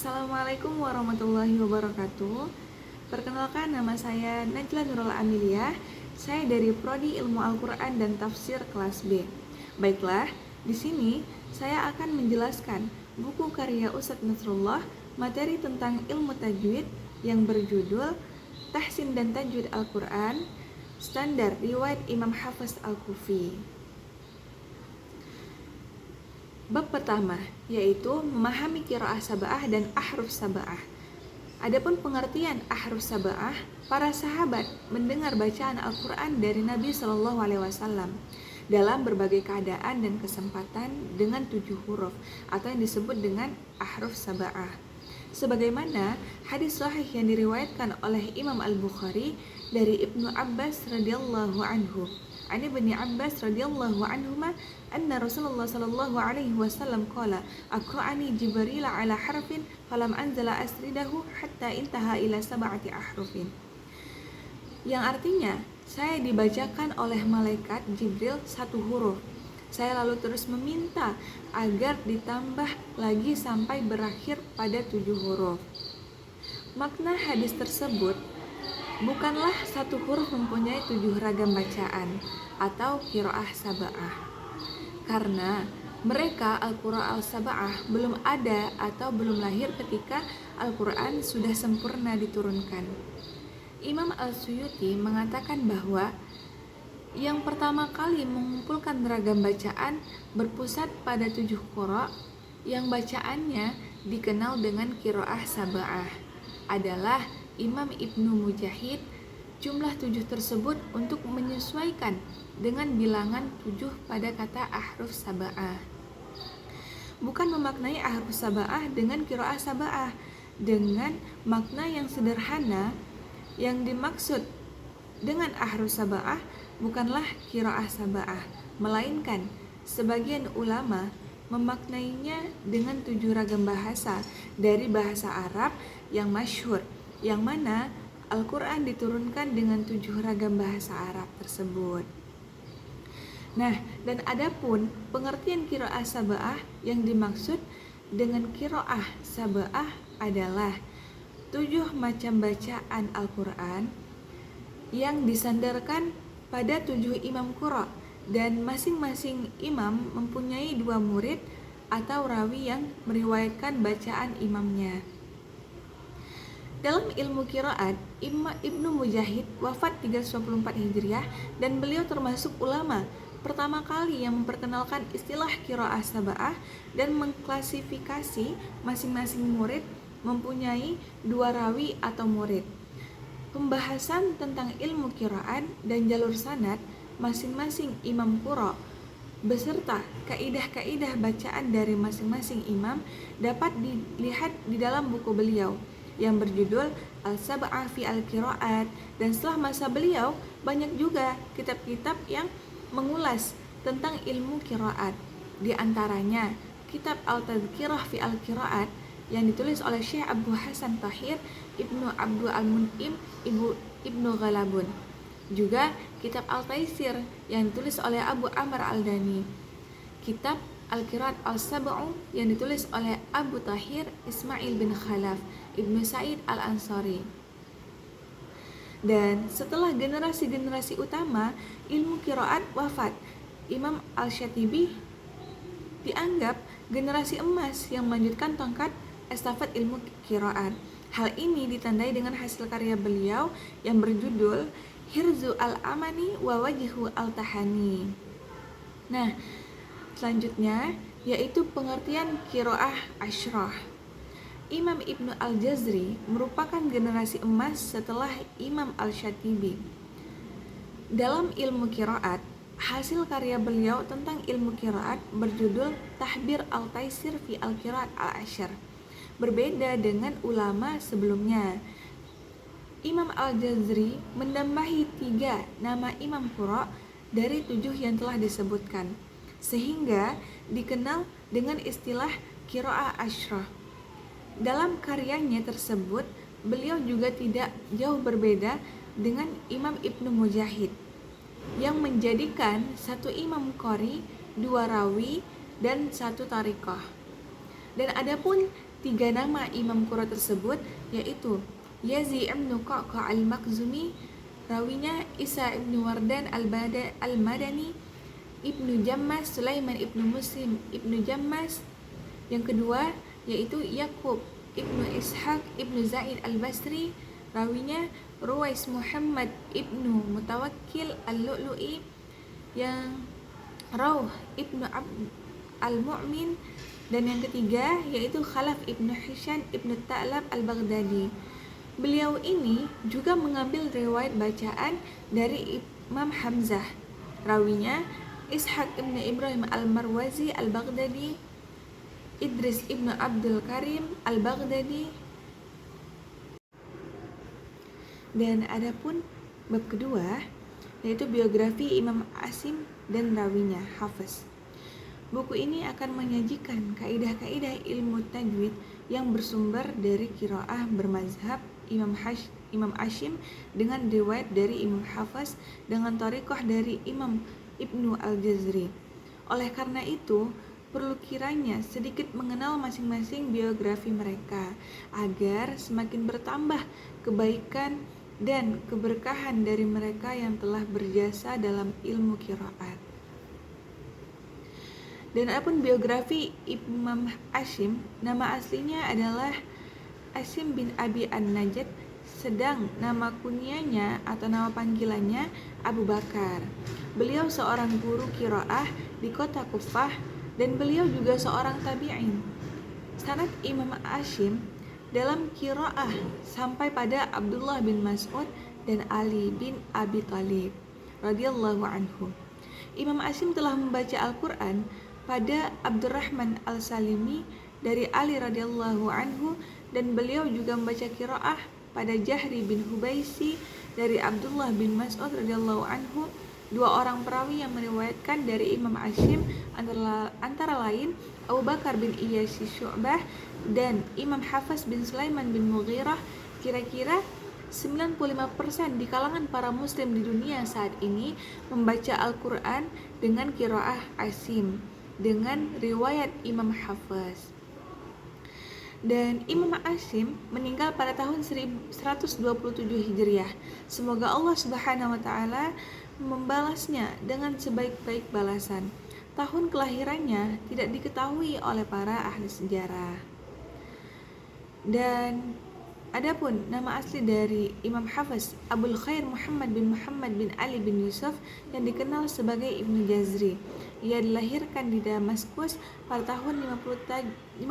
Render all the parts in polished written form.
Assalamualaikum warahmatullahi wabarakatuh. Perkenalkan, nama saya Najla Nurul Amelia. Saya dari Prodi Ilmu Al-Quran dan Tafsir kelas B. Baiklah, di sini saya akan menjelaskan buku karya Ustadz Nasrullah, materi tentang ilmu tajwid yang berjudul Tahsin dan Tajwid Al-Quran, Standar Riwayat Imam Hafiz Al-Kufi. Bab pertama, yaitu memahami qiraah sab'ah dan ahruf sab'ah. Adapun pengertian ahruf sab'ah, para sahabat mendengar bacaan Al-Quran dari Nabi SAW dalam berbagai keadaan dan kesempatan dengan 7 huruf atau yang disebut dengan ahruf sab'ah. Sebagaimana hadis sahih yang diriwayatkan oleh Imam Al-Bukhari dari Ibnu Abbas radhiyallahu anhu. Ani bin Abbas radhiyallahu anhuma anna Rasulullah sallallahu alaihi wasallam qala aqra'ani Jibril ala harfin falam anzala asridahu hatta intaha ila sab'ati ahrufin. Yang artinya, saya dibacakan oleh malaikat Jibril 1 huruf. Saya lalu terus meminta agar ditambah lagi sampai berakhir pada 7 huruf. Makna hadis tersebut, bukanlah 1 huruf mempunyai 7 ragam bacaan atau qiraah sab'ah, karena mereka Al-Qur'an Al-Sab'ah belum ada atau belum lahir ketika Al-Quran sudah sempurna diturunkan. Imam Al-Suyuti mengatakan bahwa yang pertama kali mengumpulkan ragam bacaan berpusat pada 7 qira' yang bacaannya dikenal dengan qiraah sab'ah adalah Imam Ibnu Mujahid. Jumlah 7 tersebut untuk menyesuaikan dengan bilangan 7 pada kata ahruf sab'ah. Bukan memaknai ahruf sab'ah dengan qiraah sab'ah dengan makna yang sederhana. Yang dimaksud dengan ahruf sab'ah bukanlah qiraah sab'ah, melainkan sebagian ulama memaknainya dengan 7 ragam bahasa dari bahasa Arab yang masyhur, yang mana Al-Quran diturunkan dengan 7 ragam bahasa Arab tersebut. Nah, dan adapun pengertian qiraah sab'ah, yang dimaksud dengan qiraah sab'ah adalah 7 macam bacaan Al-Quran yang disandarkan pada 7 imam qura', dan masing-masing imam mempunyai 2 murid atau rawi yang meriwayatkan bacaan imamnya. Dalam ilmu qiraat, Ibnu Mujahid wafat 324 Hijriah dan beliau termasuk ulama pertama kali yang memperkenalkan istilah qiraah sab'ah dan mengklasifikasi masing-masing murid mempunyai 2 rawi atau murid. Pembahasan tentang ilmu qiraat dan jalur sanad masing-masing imam qura' beserta kaidah-kaidah bacaan dari masing-masing imam dapat dilihat di dalam buku beliau yang berjudul Al-Sab'ah fi Al-Qira'at, dan setelah masa beliau banyak juga kitab-kitab yang mengulas tentang ilmu qiraat. Di antaranya kitab Al-Tadhkirah fi Al-Qira'at yang ditulis oleh Syekh Abu Hasan Tahir Ibnu Abdul Al-Mun'im Ibnu Ghalabun. Juga kitab Al-Taisir yang ditulis oleh Abu Amr Al-Dani. Kitab Al-Qiraat Al-Sab'u yang ditulis oleh Abu Tahir Ismail bin Khalaf Ibnu Sa'id Al-Ansari. Dan setelah generasi-generasi utama ilmu qiraat wafat, Imam Al-Syatibi dianggap generasi emas yang melanjutkan tongkat estafet ilmu qiraat. Hal ini ditandai dengan hasil karya beliau yang berjudul Hirzu Al-Amani wa Wajhu Al-Tahani. Nah, selanjutnya yaitu pengertian qiraah asyrah. Imam Ibnu Al-Jazri merupakan generasi emas setelah Imam Al-Syatibi. Dalam ilmu qiraat, hasil karya beliau tentang ilmu qiraat berjudul Tahbir Al-Taisir fi Al-Qiraat Al-Ashr. Berbeda dengan ulama sebelumnya, Imam Al-Jazri menambahi 3 nama imam qura' dari 7 yang telah disebutkan, sehingga dikenal dengan istilah qiraah asyrah. Dalam karyanya tersebut, beliau juga tidak jauh berbeda dengan Imam Ibnu Mujahid yang menjadikan 1 imam qori, 2 rawi, dan 1 tariqah. Dan adapun Tiga nama Imam Qurra tersebut yaitu Yazid ibnu Qa'qa' al-Makhzumi, rawinya Isa ibnu Wardan al-Madani, Ibnu Jammas, Sulaiman ibnu Muslim ibnu Jammas. Yang kedua yaitu Yakub ibnu Ishaq ibnu Zaid al-Basri, rawinya Ruwais Muhammad ibnu Mutawakkil al-Lu'lu'i. Yang Rauh ibnu al-Mu'min. Dan yang ketiga yaitu Khalaf ibnu Hisham ibnu Ta'lab al-Baghdadi. Beliau ini juga mengambil riwayat bacaan dari Imam Hamzah, rawinya Ishaq ibnu Ibrahim al-Marwazi al-Baghdadi, Idris ibnu Abdul Karim al-Baghdadi. Dan adapun bab kedua yaitu biografi Imam Asim dan rawinya Hafiz. Buku ini akan menyajikan kaidah-kaidah ilmu tajwid yang bersumber dari qiraah bermazhab Imam Asim dengan riwayat dari Imam Hafiz dengan thariqah dari Imam Ibnu al-Jazri. Oleh karena itu, perlu kiranya sedikit mengenal masing-masing biografi mereka agar semakin bertambah kebaikan dan keberkahan dari mereka yang telah berjasa dalam ilmu qiraat. Dan adapun biografi Imam Asim, nama aslinya adalah Asim bin Abi An-Najad, sedang nama kunyanya atau nama panggilannya Abu Bakar. Beliau seorang guru qiraah di kota Kufah dan beliau juga seorang tabi'in. Sanad Imam Asim dalam qiraah sampai pada Abdullah bin Mas'ud dan Ali bin Abi Thalib radhiyallahu anhu. Imam Asim telah membaca Al-Quran pada Abdurrahman al-Salimi dari Ali radhiyallahu anhu, dan beliau juga membaca qiraah pada Jahri bin Hubaisi dari Abdullah bin Mas'ud radhiyallahu anhu. Dua orang perawi yang meriwayatkan dari Imam Asim antara lain Abu Bakar bin Iyas Syu'bah dan Imam Hafiz bin Sulaiman bin Mughirah. Kira-kira 95% di kalangan para muslim di dunia saat ini membaca Al-Quran dengan qiraah Asim dengan riwayat Imam Hafiz. Dan Imam Asim meninggal pada tahun 1127 Hijriah. Semoga Allah Subhanahu wa taala membalasnya dengan sebaik-baik balasan. Tahun kelahirannya tidak diketahui oleh para ahli sejarah. Dan adapun nama asli dari Imam Hafiz, Abul Khair Muhammad bin Ali bin Yusuf yang dikenal sebagai Ibnu Jazri. Ia dilahirkan di Damaskus pada tahun 57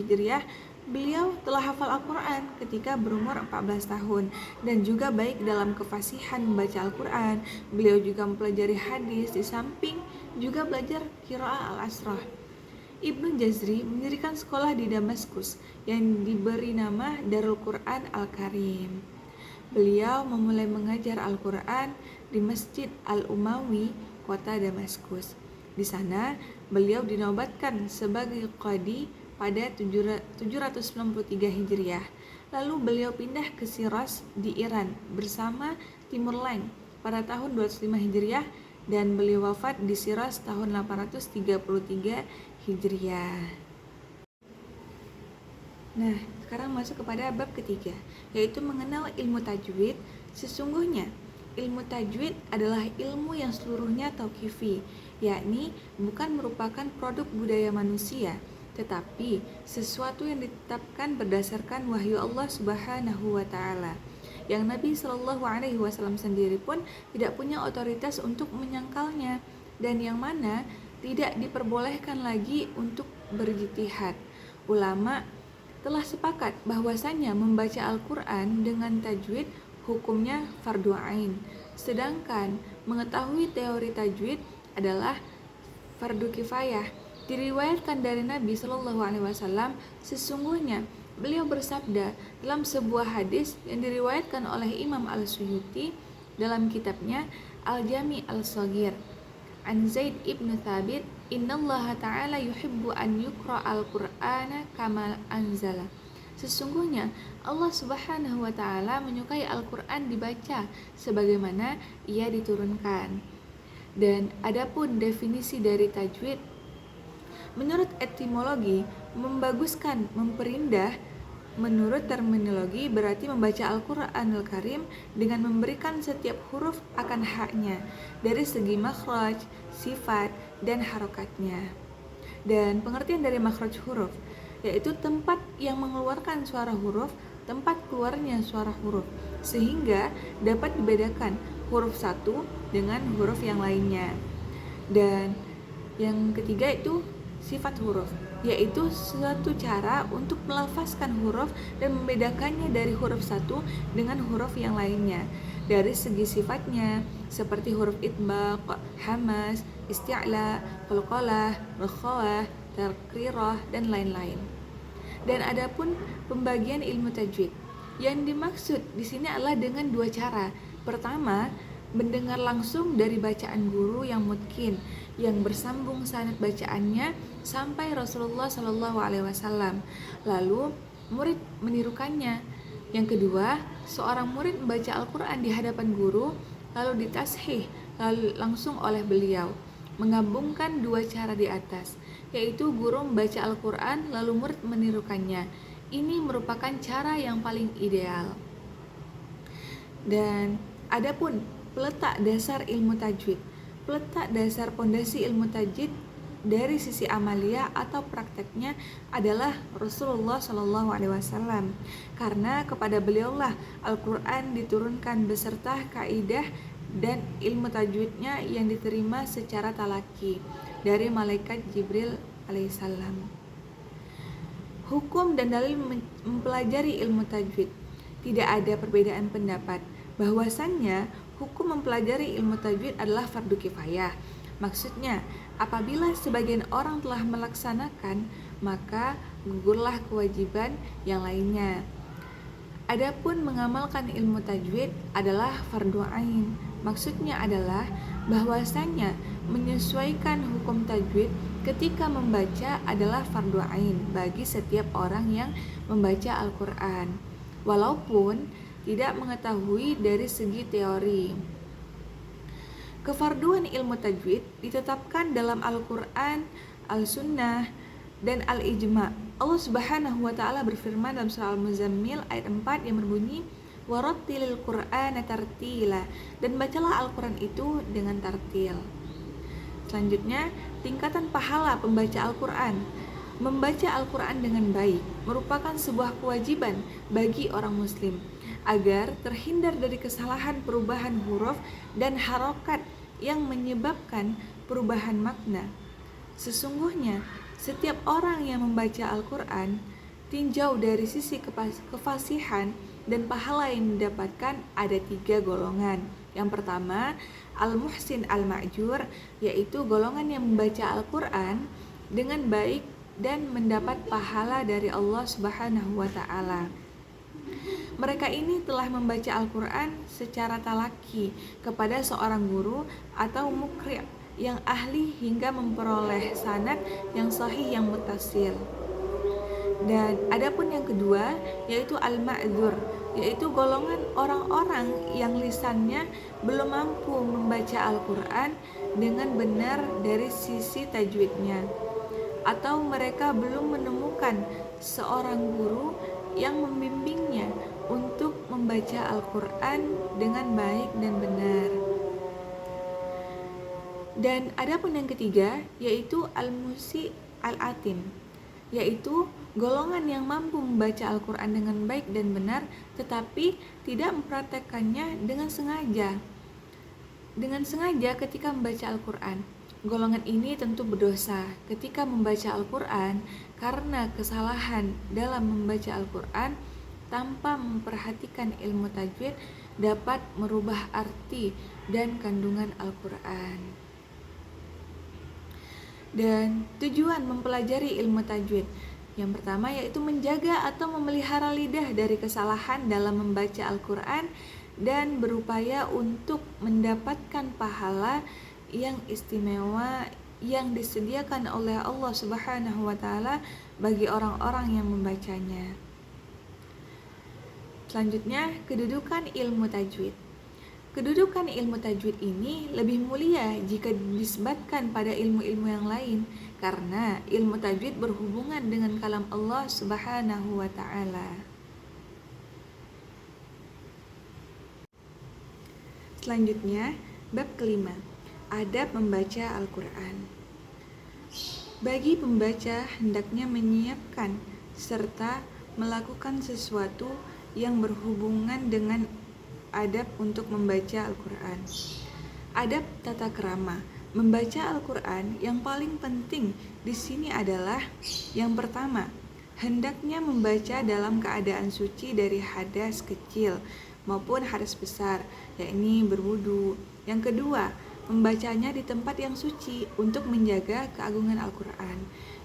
Hijriah. Beliau telah hafal Al-Quran ketika berumur 14 tahun dan juga baik dalam kefasihan membaca Al-Quran. Beliau juga mempelajari hadis di samping juga belajar qiraah al-asrah. Ibnu Jazri mendirikan sekolah di Damaskus yang diberi nama Darul Quran Al-Karim. Beliau memulai mengajar Al-Quran di Masjid Al-Umawi, kota Damaskus. Di sana, beliau dinobatkan sebagai qadi pada 793 Hijriah. Lalu beliau pindah ke Shiraz di Iran bersama Timur Leng pada tahun 25 Hijriah dan beliau wafat di Shiraz tahun 833 Hijriah. Nah, sekarang masuk kepada bab ketiga, yaitu mengenal ilmu tajwid. Sesungguhnya ilmu tajwid adalah ilmu yang seluruhnya tauqifi, yakni bukan merupakan produk budaya manusia, tetapi sesuatu yang ditetapkan berdasarkan wahyu Allah Subhanahu wa taala. Yang Nabi Shallallahu alaihi wasallam sendiri pun tidak punya otoritas untuk menyangkalnya, dan yang mana tidak diperbolehkan lagi untuk berijtihad. Ulama telah sepakat bahwasanya membaca Al-Quran dengan tajwid hukumnya fardu ain, sedangkan mengetahui teori tajwid adalah fardu kifayah. Diriwayatkan dari Nabi Shallallahu alaihi wasallam, sesungguhnya beliau bersabda dalam sebuah hadis yang diriwayatkan oleh Imam Al-Suyuti dalam kitabnya Al-Jami' Al-Shaghir, an Zaid ibn Thabit, innallaha ta'ala yuhibbu an yuqra al-Qur'ana kama anzala. Sesungguhnya Allah Subhanahu wa taala menyukai Al-Qur'an dibaca sebagaimana ia diturunkan. Dan adapun definisi dari tajwid, Menurut etimologi, membaguskan, memperindah. Menurut terminologi berarti membaca Al-Qur'anul Karim dengan memberikan setiap huruf akan haknya dari segi makhraj, sifat, dan harokatnya. Dan pengertian dari makhraj huruf yaitu tempat yang mengeluarkan suara huruf, tempat keluarnya suara huruf, sehingga dapat dibedakan huruf satu dengan huruf yang lainnya. Dan yang ketiga itu sifat huruf, yaitu suatu cara untuk melafazkan huruf dan membedakannya dari huruf satu dengan huruf yang lainnya dari segi sifatnya, seperti huruf itbaq, hamas, isti'la, qalqalah, rakhawah, tarqirah, dan lain-lain. Dan adapun pembagian ilmu tajwid, yang dimaksud di sini adalah dengan dua cara. Pertama, mendengar langsung dari bacaan guru yang mutqin, yang bersambung sanad bacaannya sampai Rasulullah Shallallahu Alaihi Wasallam. Lalu murid menirukannya. Yang kedua, seorang murid membaca Al-Quran di hadapan guru, lalu ditashih langsung oleh beliau. Menggabungkan dua cara di atas, yaitu guru membaca Al-Quran lalu murid menirukannya. Ini merupakan cara yang paling ideal. Dan adapun peletak dasar ilmu tajwid, peletak dasar pondasi ilmu tajwid dari sisi amalia atau prakteknya adalah Rasulullah Shallallahu Alaihi Wasallam, karena kepada beliaulah Al-Quran diturunkan beserta kaidah dan ilmu tajwidnya yang diterima secara talaki dari malaikat Jibril alaihissalam. Hukum dan dalil mempelajari ilmu tajwid. Tidak ada perbedaan pendapat bahwasannya hukum mempelajari ilmu tajwid adalah fardu kifayah. Maksudnya, apabila sebagian orang telah melaksanakan, maka gugurlah kewajiban yang lainnya. Adapun mengamalkan ilmu tajwid adalah fardu ain. Maksudnya adalah bahwasannya menyesuaikan hukum tajwid ketika membaca adalah fardu ain bagi setiap orang yang membaca Al-Quran, walaupun tidak mengetahui dari segi teori. Kefarduan ilmu tajwid ditetapkan dalam Al-Quran, Al-Sunnah, dan Al-Ijma'. Allah Subhanahu wa Ta'ala berfirman dalam surah Al-Muzammil ayat 4 yang berbunyi, warattilil Qur'ana tartila, dan bacalah Al-Quran itu dengan tartil. Selanjutnya, tingkatan pahala pembaca Al-Quran. Membaca Al-Quran dengan baik merupakan sebuah kewajiban bagi orang muslim agar terhindar dari kesalahan perubahan huruf dan harokat yang menyebabkan perubahan makna. Sesungguhnya, setiap orang yang membaca Al-Quran tinjau dari sisi kefasihan dan pahala yang didapatkan ada 3 golongan. Yang pertama, Al-Muhsin Al-Ma'jur, yaitu golongan yang membaca Al-Quran dengan baik dan mendapat pahala dari Allah Subhanahu wa Ta'ala. Mereka ini telah membaca Al-Quran secara talaki kepada seorang guru atau mukri' yang ahli hingga memperoleh sanad yang sahih yang muttasil. Dan adapun yang kedua yaitu Al-Ma'dzur, yaitu golongan orang-orang yang lisannya belum mampu membaca Al-Quran dengan benar dari sisi tajwidnya, atau mereka belum menemukan seorang guru yang membimbingnya untuk membaca Al-Quran dengan baik dan benar. Dan adapun yang ketiga yaitu Al-Musi Al-Atim, yaitu golongan yang mampu membaca Al-Quran dengan baik dan benar tetapi tidak mempraktekkannya dengan sengaja. Dengan sengaja ketika membaca Al-Quran. Golongan ini tentu berdosa ketika membaca Al-Quran karena kesalahan dalam membaca Al-Quran tanpa memperhatikan ilmu tajwid dapat merubah arti dan kandungan Al-Quran. Dan tujuan mempelajari ilmu tajwid yang pertama yaitu menjaga atau memelihara lidah dari kesalahan dalam membaca Al-Quran dan berupaya untuk mendapatkan pahala yang istimewa yang disediakan oleh Allah Subhanahu wa Ta'ala bagi orang-orang yang membacanya. Selanjutnya, kedudukan ilmu tajwid. Kedudukan ilmu tajwid ini lebih mulia jika dinisbatkan pada ilmu-ilmu yang lain karena ilmu tajwid berhubungan dengan kalam Allah Subhanahu wa taala. Selanjutnya, bab kelima, adab membaca Al-Quran. Bagi pembaca hendaknya menyiapkan serta melakukan sesuatu yang berhubungan dengan adab untuk membaca Al-Quran. Adab tata krama membaca Al-Quran yang paling penting di sini adalah yang pertama, hendaknya membaca dalam keadaan suci dari hadas kecil maupun hadas besar, yakni berwudu. Yang kedua, membacanya di tempat yang suci untuk menjaga keagungan Al-Quran.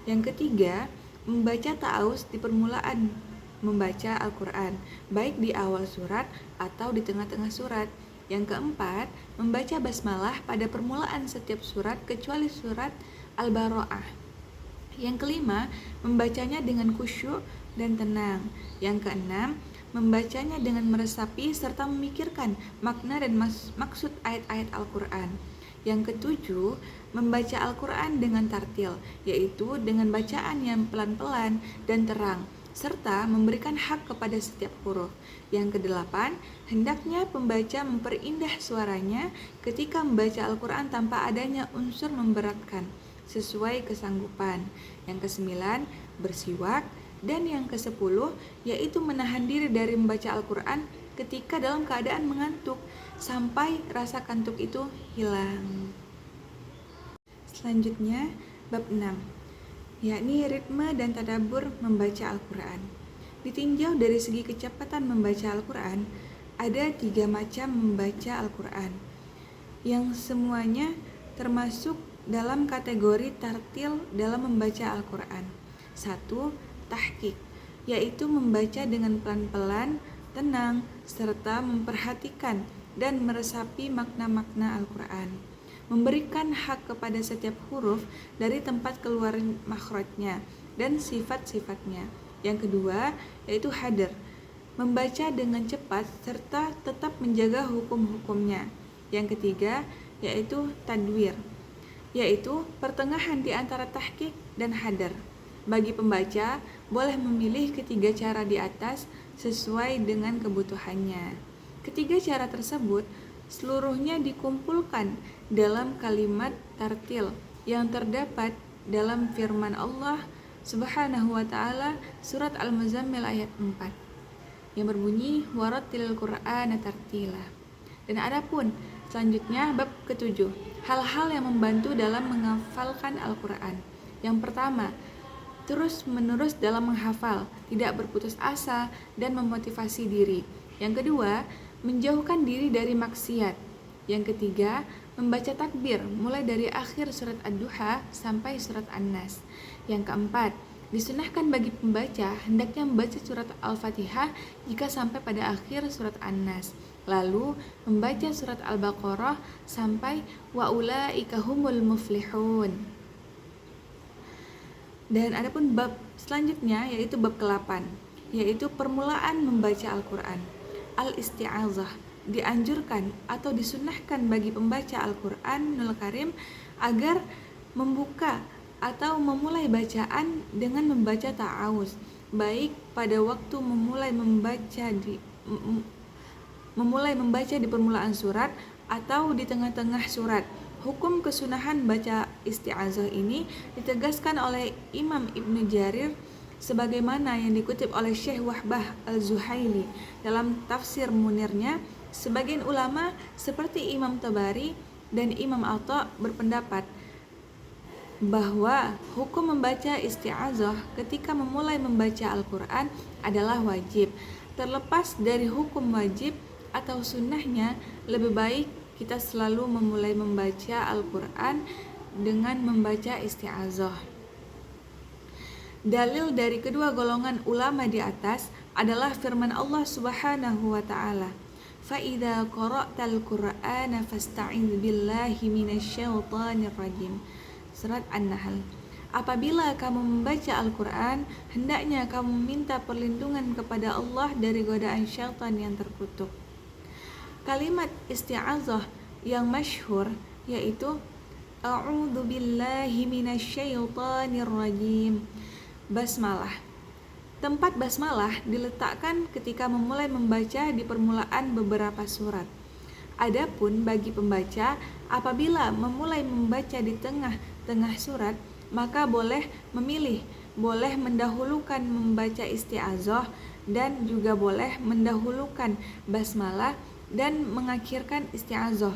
Yang ketiga, membaca ta'awuz di permulaan membaca Al-Quran, baik di awal surat atau di tengah-tengah surat. Yang keempat, membaca basmalah pada permulaan setiap surat kecuali surat Al-Bara'ah. Yang kelima, membacanya dengan khusyuk dan tenang. Yang keenam, membacanya dengan meresapi serta memikirkan makna dan maksud ayat-ayat Al-Quran. Yang ketujuh, membaca Al-Quran dengan tartil, yaitu dengan bacaan yang pelan-pelan dan terang, serta memberikan hak kepada setiap huruf. Yang kedelapan, hendaknya pembaca memperindah suaranya ketika membaca Al-Quran tanpa adanya unsur memberatkan, sesuai kesanggupan. Yang kesembilan, bersiwak. Dan yang ke-10 yaitu menahan diri dari membaca Al-Quran ketika dalam keadaan mengantuk sampai rasa kantuk itu hilang. Selanjutnya bab 6, yakni ritme dan tadabbur membaca Al-Quran. Ditinjau dari segi kecepatan membaca Al-Quran, ada 3 macam membaca Al-Quran yang semuanya termasuk dalam kategori tartil dalam membaca Al-Quran. 1. Tahqiq, yaitu membaca dengan pelan-pelan, tenang, serta memperhatikan dan meresapi makna-makna Al-Quran, memberikan hak kepada setiap huruf dari tempat keluar makhrajnya dan sifat-sifatnya. Yang kedua, yaitu hadar, membaca dengan cepat serta tetap menjaga hukum-hukumnya. Yang ketiga, yaitu tadwir, yaitu pertengahan di antara tahqiq dan hadar. Bagi pembaca, boleh memilih ketiga cara di atas sesuai dengan kebutuhannya. Ketiga cara tersebut seluruhnya dikumpulkan dalam kalimat tartil yang terdapat dalam firman Allah Subhanahu wa taala surat Al-Muzammil ayat 4 yang berbunyi warattilil Qur'ana tartila. Dan adapun selanjutnya bab ke-7, hal-hal yang membantu dalam menghafalkan Al-Quran. Yang pertama, terus-menerus dalam menghafal, tidak berputus asa dan memotivasi diri. Yang kedua, menjauhkan diri dari maksiat. Yang ketiga, membaca takbir mulai dari akhir surat Ad-Duha sampai surat An-Nas. Yang keempat, disunahkan bagi pembaca hendaknya membaca surat Al-Fatihah jika sampai pada akhir surat An-Nas. Lalu membaca surat Al-Baqarah sampai wa ulaika humul muflihun. Dan adapun bab selanjutnya yaitu bab ke-8, yaitu permulaan membaca Al-Quran. Al-isti'azah, dianjurkan atau disunnahkan bagi pembaca Al-Quranul Karim agar membuka atau memulai bacaan dengan membaca ta'awuz, baik pada waktu memulai membaca di permulaan surat atau di tengah-tengah surat. Hukum kesunahan baca isti'azah ini ditegaskan oleh Imam Ibnu Jarir sebagaimana yang dikutip oleh Syekh Wahbah Al-Zuhaili dalam tafsir Munirnya. Sebagian ulama seperti Imam Tabari dan Imam Atha berpendapat bahwa hukum membaca isti'azah ketika memulai membaca Al-Quran adalah wajib. Terlepas dari hukum wajib atau sunnahnya, lebih baik kita selalu memulai membaca Al-Quran dengan membaca isti'azah. Dalil dari kedua golongan ulama di atas adalah firman Allah Subhanahu wa taala, "Fa'idza qara'tal Qur'ana fasta'idz billahi minasyaitonir rajim." Surat An-Nahl. Apabila kamu membaca Al-Quran, hendaknya kamu minta perlindungan kepada Allah dari godaan syaitan yang terkutuk. Kalimat isti'azah yang masyhur yaitu A'udzu billahi minasyaitonir rajim. Basmalah. Tempat basmalah diletakkan ketika memulai membaca di permulaan beberapa surat. Adapun bagi pembaca, apabila memulai membaca di tengah-tengah surat, maka boleh memilih, boleh mendahulukan membaca isti'adzah dan juga boleh mendahulukan basmalah dan mengakhirkan isti'adzah.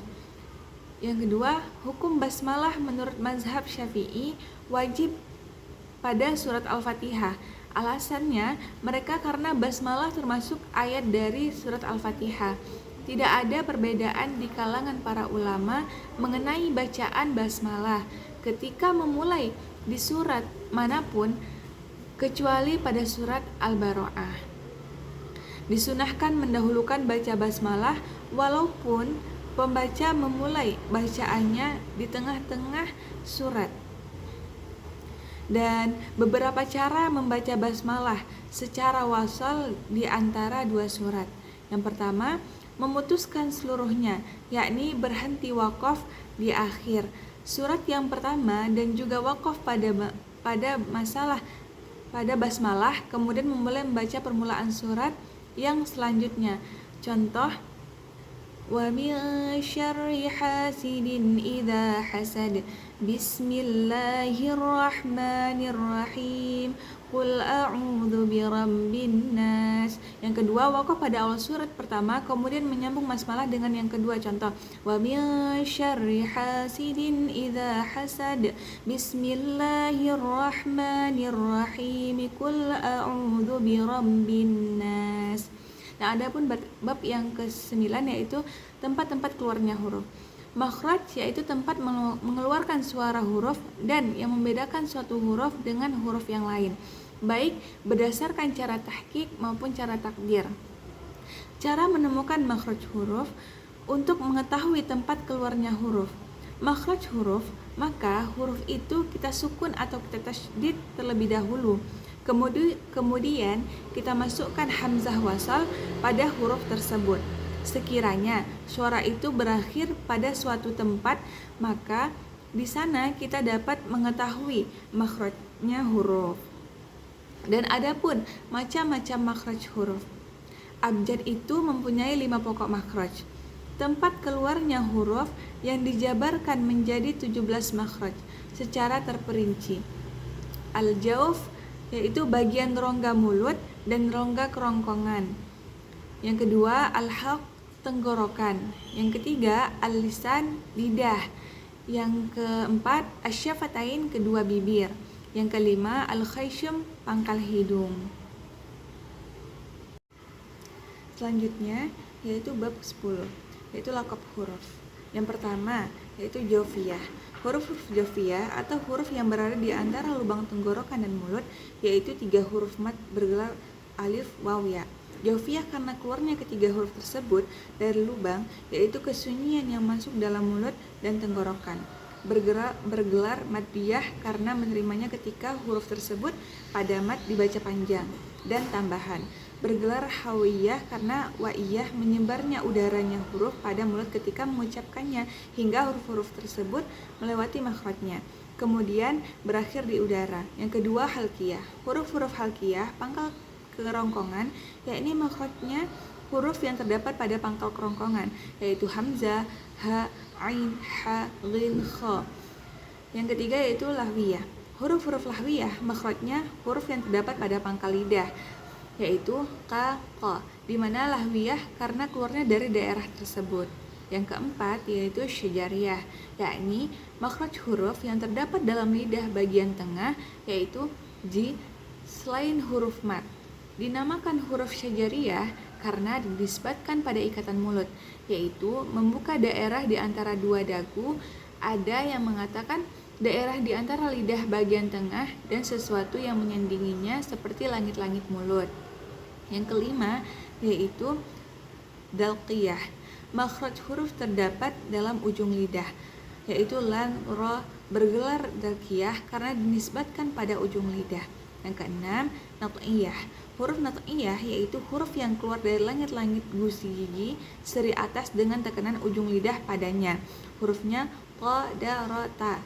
Yang kedua, hukum basmalah menurut mazhab Syafi'i wajib pada surat Al-Fatihah. Alasannya, mereka karena basmalah termasuk ayat dari surat Al-Fatihah. Tidak ada perbedaan di kalangan para ulama mengenai bacaan basmalah ketika memulai di surat manapun kecuali pada surat Al-Bara'ah. Disunahkan mendahulukan baca basmalah walaupun pembaca memulai bacaannya di tengah-tengah surat. Dan beberapa cara membaca basmalah secara wasal di antara dua surat. Yang pertama, memutuskan seluruhnya, yakni berhenti wakaf di akhir surat yang pertama dan juga wakaf pada basmalah, kemudian memulai membaca permulaan surat yang selanjutnya. Contoh, wa min syarri hasidin idza hasad bismillahirrahmanirrahim qul a'udzu birabbin nas. Yang kedua, wakaf pada awal surat pertama kemudian menyambung basmalah dengan yang kedua. Contoh, wa min syarri hasidin idza hasad bismillahirrahmanirrahim qul a'udzu birabbin nas. Nah, adapun bab yang ke-9 yaitu tempat-tempat keluarnya huruf. Makhraj yaitu tempat mengeluarkan suara huruf dan yang membedakan suatu huruf dengan huruf yang lain, baik berdasarkan cara tahqiq maupun cara takdir. Cara menemukan makhraj huruf. Untuk mengetahui tempat keluarnya huruf makhraj huruf, maka huruf itu kita sukun atau kita tasydid terlebih dahulu. Kemudian kita masukkan hamzah wasal pada huruf tersebut. Sekiranya suara itu berakhir pada suatu tempat, maka di sana kita dapat mengetahui makhrajnya huruf. Dan adapun macam-macam makhraj huruf. Abjad itu mempunyai 5 pokok makhraj. Tempat keluarnya huruf yang dijabarkan menjadi 17 makhraj secara terperinci. Al-Jauf yaitu bagian rongga mulut dan rongga kerongkongan. Yang kedua, al-halq, tenggorokan. Yang ketiga, al-lisan, lidah. Yang keempat, asyafatain, kedua bibir. Yang kelima, al-khayshum, pangkal hidung. Selanjutnya yaitu bab 10, yaitu laqab huruf. Yang pertama yaitu jawfiyah. Huruf-huruf jawfiyah atau huruf yang berada di antara lubang tenggorokan dan mulut, yaitu 3 huruf mat bergelar alif, waw, ya. Jawfiyah karena keluarnya ketiga huruf tersebut dari lubang, yaitu kesunyian yang masuk dalam mulut dan tenggorokan. Bergelar maddiyah karena menerimanya ketika huruf tersebut pada mat dibaca panjang dan tambahan. Bergelar hawiyah karena waiyah menyebarnya udaranya huruf pada mulut ketika mengucapkannya hingga huruf-huruf tersebut melewati makhrajnya, kemudian berakhir di udara. Yang kedua, halqiyah. Huruf-huruf halqiyah pangkal kerongkongan, yakni makhrajnya huruf yang terdapat pada pangkal kerongkongan, yaitu hamzah, ha, ain, ha, ghin, kha. Yang ketiga yaitu lahwiyah. Huruf-huruf lahwiyah makhrajnya huruf yang terdapat pada pangkal lidah, yaitu ka, qa, di mana lahwiyah karena keluarnya dari daerah tersebut. Yang keempat yaitu syajariyah, yakni makhraj huruf yang terdapat dalam lidah bagian tengah, yaitu ji selain huruf mat. Dinamakan huruf syajariyah karena dinisbatkan pada ikatan mulut, yaitu membuka daerah di antara dua dagu. Ada yang mengatakan daerah di antara lidah bagian tengah dan sesuatu yang menyandinginya seperti langit-langit mulut. Yang kelima yaitu dalqiyah. Makhraj huruf terdapat dalam ujung lidah, yaitu lan, ra, bergelar dalqiyah karena dinisbatkan pada ujung lidah. Yang keenam, nat'iyah. Huruf nat'iyah yaitu huruf yang keluar dari langit-langit gusi gigi seri atas dengan tekanan ujung lidah padanya. Hurufnya qadarata.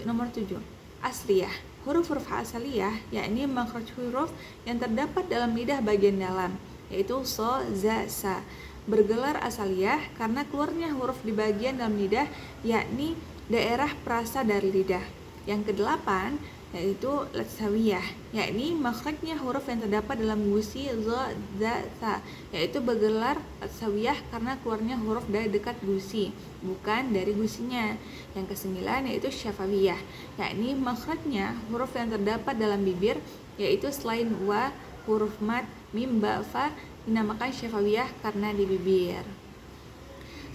Nomor 7. Asliyah. Huruf-huruf asaliyah yakni makhraj huruf yang terdapat dalam lidah bagian dalam, yaitu so, za, sa. Bergelar asaliyah karena keluarnya huruf di bagian dalam lidah, yakni daerah perasa dari lidah. Yang kedelapan yaitu latsawiyah, yakni makhrajnya huruf yang terdapat dalam gusi za, za, sa, yaitu bergelar latsawiyah karena keluarnya huruf dari dekat gusi, bukan dari gusinya. Yang kesembilan yaitu syafawiyah, yakni makhrajnya huruf yang terdapat dalam bibir, yaitu selain wa, huruf mat, mim, ba, fa dinamakan syafawiyah karena di bibir.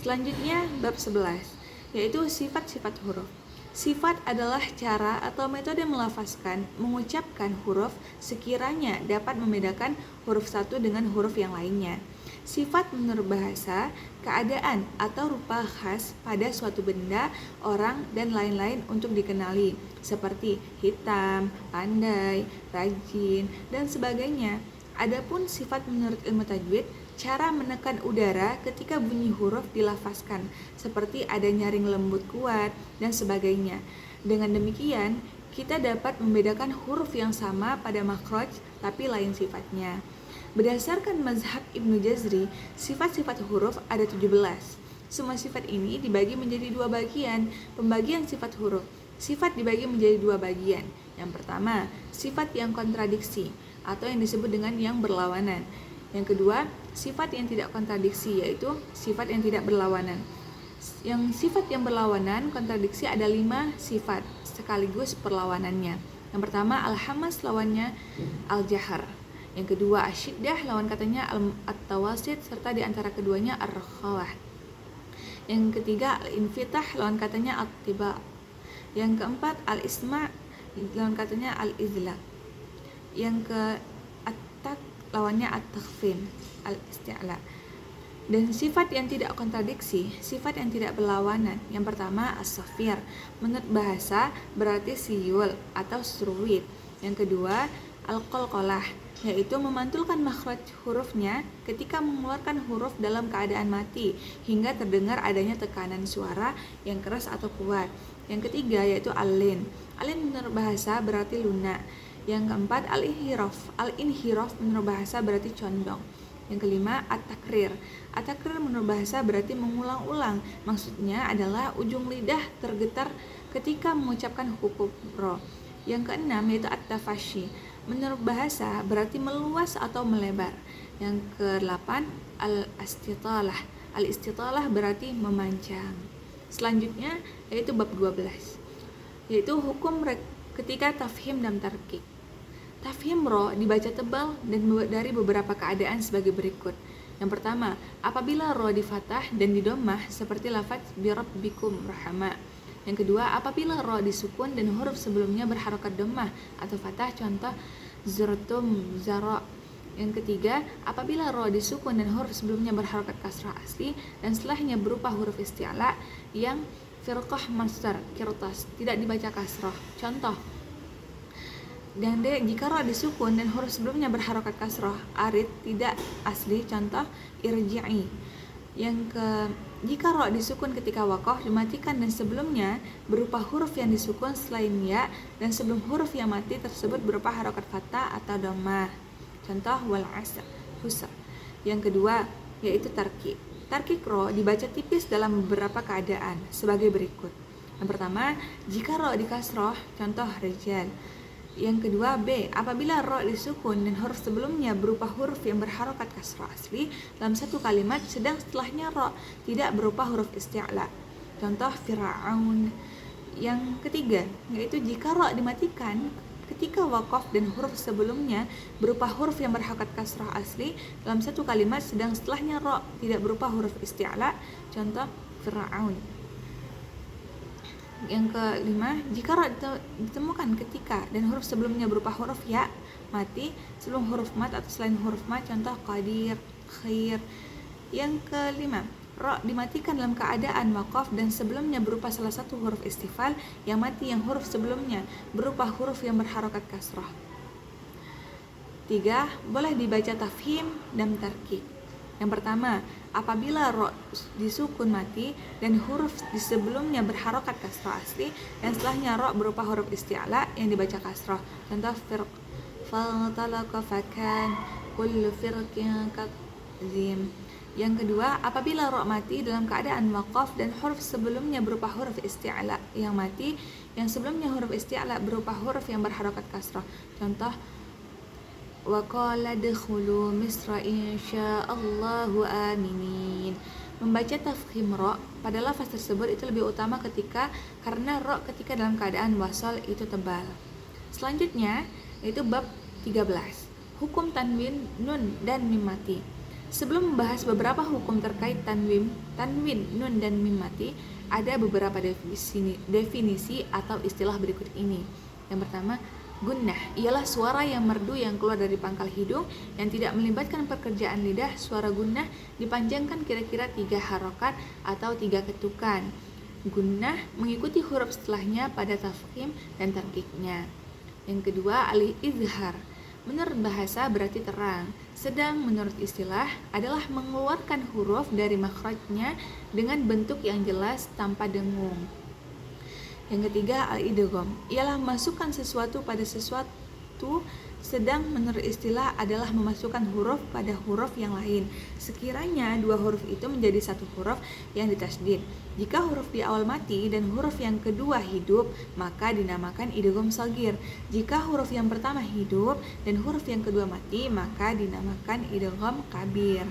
Selanjutnya bab 11 yaitu sifat-sifat huruf. Sifat adalah cara atau metode melafazkan, mengucapkan huruf sekiranya dapat membedakan huruf satu dengan huruf yang lainnya. Sifat menurut bahasa, keadaan atau rupa khas pada suatu benda, orang, dan lain-lain untuk dikenali, seperti hitam, pandai, rajin, dan sebagainya. Adapun sifat menurut ilmu tajwid, cara menekan udara ketika bunyi huruf dilafazkan, seperti ada nyaring lembut kuat, dan sebagainya. Dengan demikian, kita dapat membedakan huruf yang sama pada makhraj, tapi lain sifatnya. Berdasarkan mazhab Ibnu Jazri, sifat-sifat huruf ada 17. Semua sifat ini dibagi menjadi dua bagian. Pembagian sifat huruf. Sifat dibagi menjadi dua bagian. Yang pertama, sifat yang kontradiksi, atau yang disebut dengan yang berlawanan. Yang kedua, sifat yang tidak kontradiksi, yaitu sifat yang tidak berlawanan. Yang sifat yang berlawanan, kontradiksi ada 5 sifat sekaligus perlawanannya. Yang pertama, al-hamas lawannya al-jahar. Yang kedua, asyiddah lawan katanya at-tawasid serta di antara keduanya ar-rakhawah. Yang ketiga, al-infitah lawan katanya at-tiba. Yang keempat, al-isma lawan katanya al-izlaq. Yang ke-at-tak lawannya at-takhfin, al-isti'la. Dan sifat yang tidak kontradiksi, sifat yang tidak berlawanan. Yang pertama, as-safir. Menurut bahasa berarti siul atau surwit. Yang kedua, al-qalqalah, yaitu memantulkan makhraj hurufnya ketika mengeluarkan huruf dalam keadaan mati hingga terdengar adanya tekanan suara yang keras atau kuat. Yang ketiga yaitu al-lin. Al-lin menurut bahasa berarti lunak. Yang keempat, al-inhiraf. Al-inhiraf menurut bahasa berarti condong. Yang kelima, at-takrir. At-takrir menurut bahasa berarti mengulang-ulang. Maksudnya adalah ujung lidah tergetar ketika mengucapkan huruf ro. Yang keenam yaitu at-tafashi. Menurut bahasa berarti meluas atau melebar. Yang ke-8, al-istitalah. Al-istitalah berarti memanjang. Selanjutnya yaitu bab 12. Yaitu hukum ketika tafhim dan tarkik. Tafhim ro dibaca tebal dan dari beberapa keadaan sebagai berikut. Yang pertama, apabila ro di fathah dan di dhammah seperti lafaz bi rabbikum rahama. Yang kedua, apabila ro disukun dan huruf sebelumnya berharokat dhammah atau fathah, contoh zurtum, zara. Yang ketiga, apabila ro disukun dan huruf sebelumnya berharokat kasrah asli dan setelahnya berupa huruf isti'la yang firqah masdar, kirtas, tidak dibaca kasrah. Contoh, dan jika ro disukun dan huruf sebelumnya berharokat kasrah, arid, tidak asli, contoh irji'i. Jika ro disukun ketika waqaf dimatikan dan sebelumnya berupa huruf yang disukun selain ya dan sebelum huruf yang mati tersebut berupa harokat fathah atau dhammah. Contoh wal asr, husa. Yang kedua yaitu tarkik. Tarkik ro dibaca tipis dalam beberapa keadaan sebagai berikut. Yang pertama, jika ro di kasroh, contoh rijal. Yang kedua, B. Apabila ro disukun dan huruf sebelumnya berupa huruf yang berharokat kasrah asli dalam satu kalimat sedang setelahnya ro tidak berupa huruf isti'la. Contoh Fir'aun. Yang ketiga, yaitu jika ro dimatikan ketika waqaf dan huruf sebelumnya berupa huruf yang berharokat kasrah asli dalam satu kalimat sedang setelahnya ro tidak berupa huruf isti'la. Contoh Fir'aun. Yang kelima, jika ro ditemukan ketika dan huruf sebelumnya berupa huruf ya mati sebelum huruf mat atau selain huruf mat, contoh qadir, khair. Yang kelima, ro dimatikan dalam keadaan waqaf dan sebelumnya berupa salah satu huruf istifal yang mati yang huruf sebelumnya berupa huruf yang berharokat kasrah. 3. Boleh dibaca tafhim dan tarkik. Yang pertama, apabila ro disukun mati dan huruf di sebelumnya berharokat kasroh asli dan setelahnya ro berupa huruf isti'la yang dibaca kasroh. Contoh فانطلق فكان كل فرق كالظيم. Yang kedua, apabila ro mati dalam keadaan waqaf dan huruf sebelumnya berupa huruf isti'la yang mati, yang sebelumnya huruf isti'la berupa huruf yang berharokat kasrah. Contoh wa qala dkhulu misra insyaallahu aminin. Membaca tafkhim ro pada lafaz tersebut itu lebih utama karena ro ketika dalam keadaan wasal itu tebal. Selanjutnya yaitu bab 13, hukum tanwin nun dan mim mati. Sebelum membahas beberapa hukum terkait tanwin, nun dan mim mati, ada beberapa definisi atau istilah berikut ini. Yang pertama, gunnah ialah suara yang merdu yang keluar dari pangkal hidung yang tidak melibatkan pekerjaan lidah. Suara gunnah dipanjangkan kira-kira 3 harokat atau 3 ketukan. Gunnah mengikuti huruf setelahnya pada tafkhim dan tarkiknya. Yang kedua, al-izhar. Menurut bahasa berarti terang, sedang menurut istilah adalah mengeluarkan huruf dari makhrajnya dengan bentuk yang jelas tanpa dengung. Yang ketiga, al-idgham, ialah memasukkan sesuatu pada sesuatu, sedang menurut istilah adalah memasukkan huruf pada huruf yang lain. Sekiranya 2 huruf itu menjadi 1 huruf yang ditasydid. Jika huruf di awal mati dan huruf yang kedua hidup, maka dinamakan idgham shaghir. Jika huruf yang pertama hidup dan huruf yang kedua mati, maka dinamakan idgham kabir.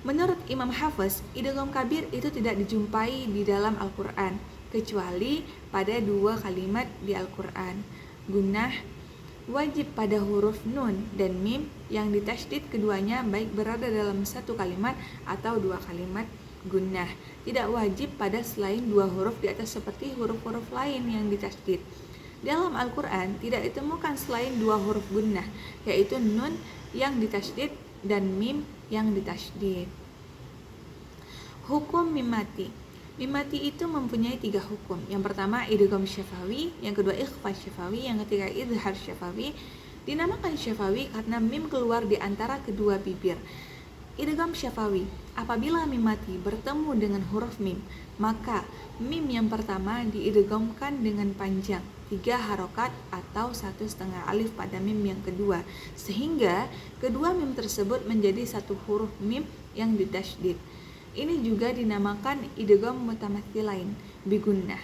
Menurut Imam Hafiz, idgham kabir itu tidak dijumpai di dalam Al-Qur'an kecuali pada 2 kalimat di Al-Qur'an. Gunnah wajib pada huruf nun dan mim yang ditasydid keduanya baik berada dalam 1 kalimat atau 2 kalimat. Gunnah tidak wajib pada selain 2 huruf di atas seperti huruf-huruf lain yang ditasydid. Dalam Al-Quran tidak ditemukan selain 2 huruf gunnah, yaitu nun yang ditasydid dan mim yang ditasydid. Hukum mim mati. Mim mati itu mempunyai 3 hukum. Yang pertama idgham syafawi, yang kedua ikhfa syafawi, yang ketiga izhar syafawi. Dinamakan syafawi karena mim keluar di antara kedua bibir. Idgham syafawi, apabila mim mati bertemu dengan huruf mim, maka mim yang pertama diidghamkan dengan panjang 3 harokat atau 1,5 alif pada mim yang kedua, sehingga kedua mim tersebut menjadi 1 huruf mim yang ditasydid. Ini juga dinamakan idgham mutamatsilain bigunnah.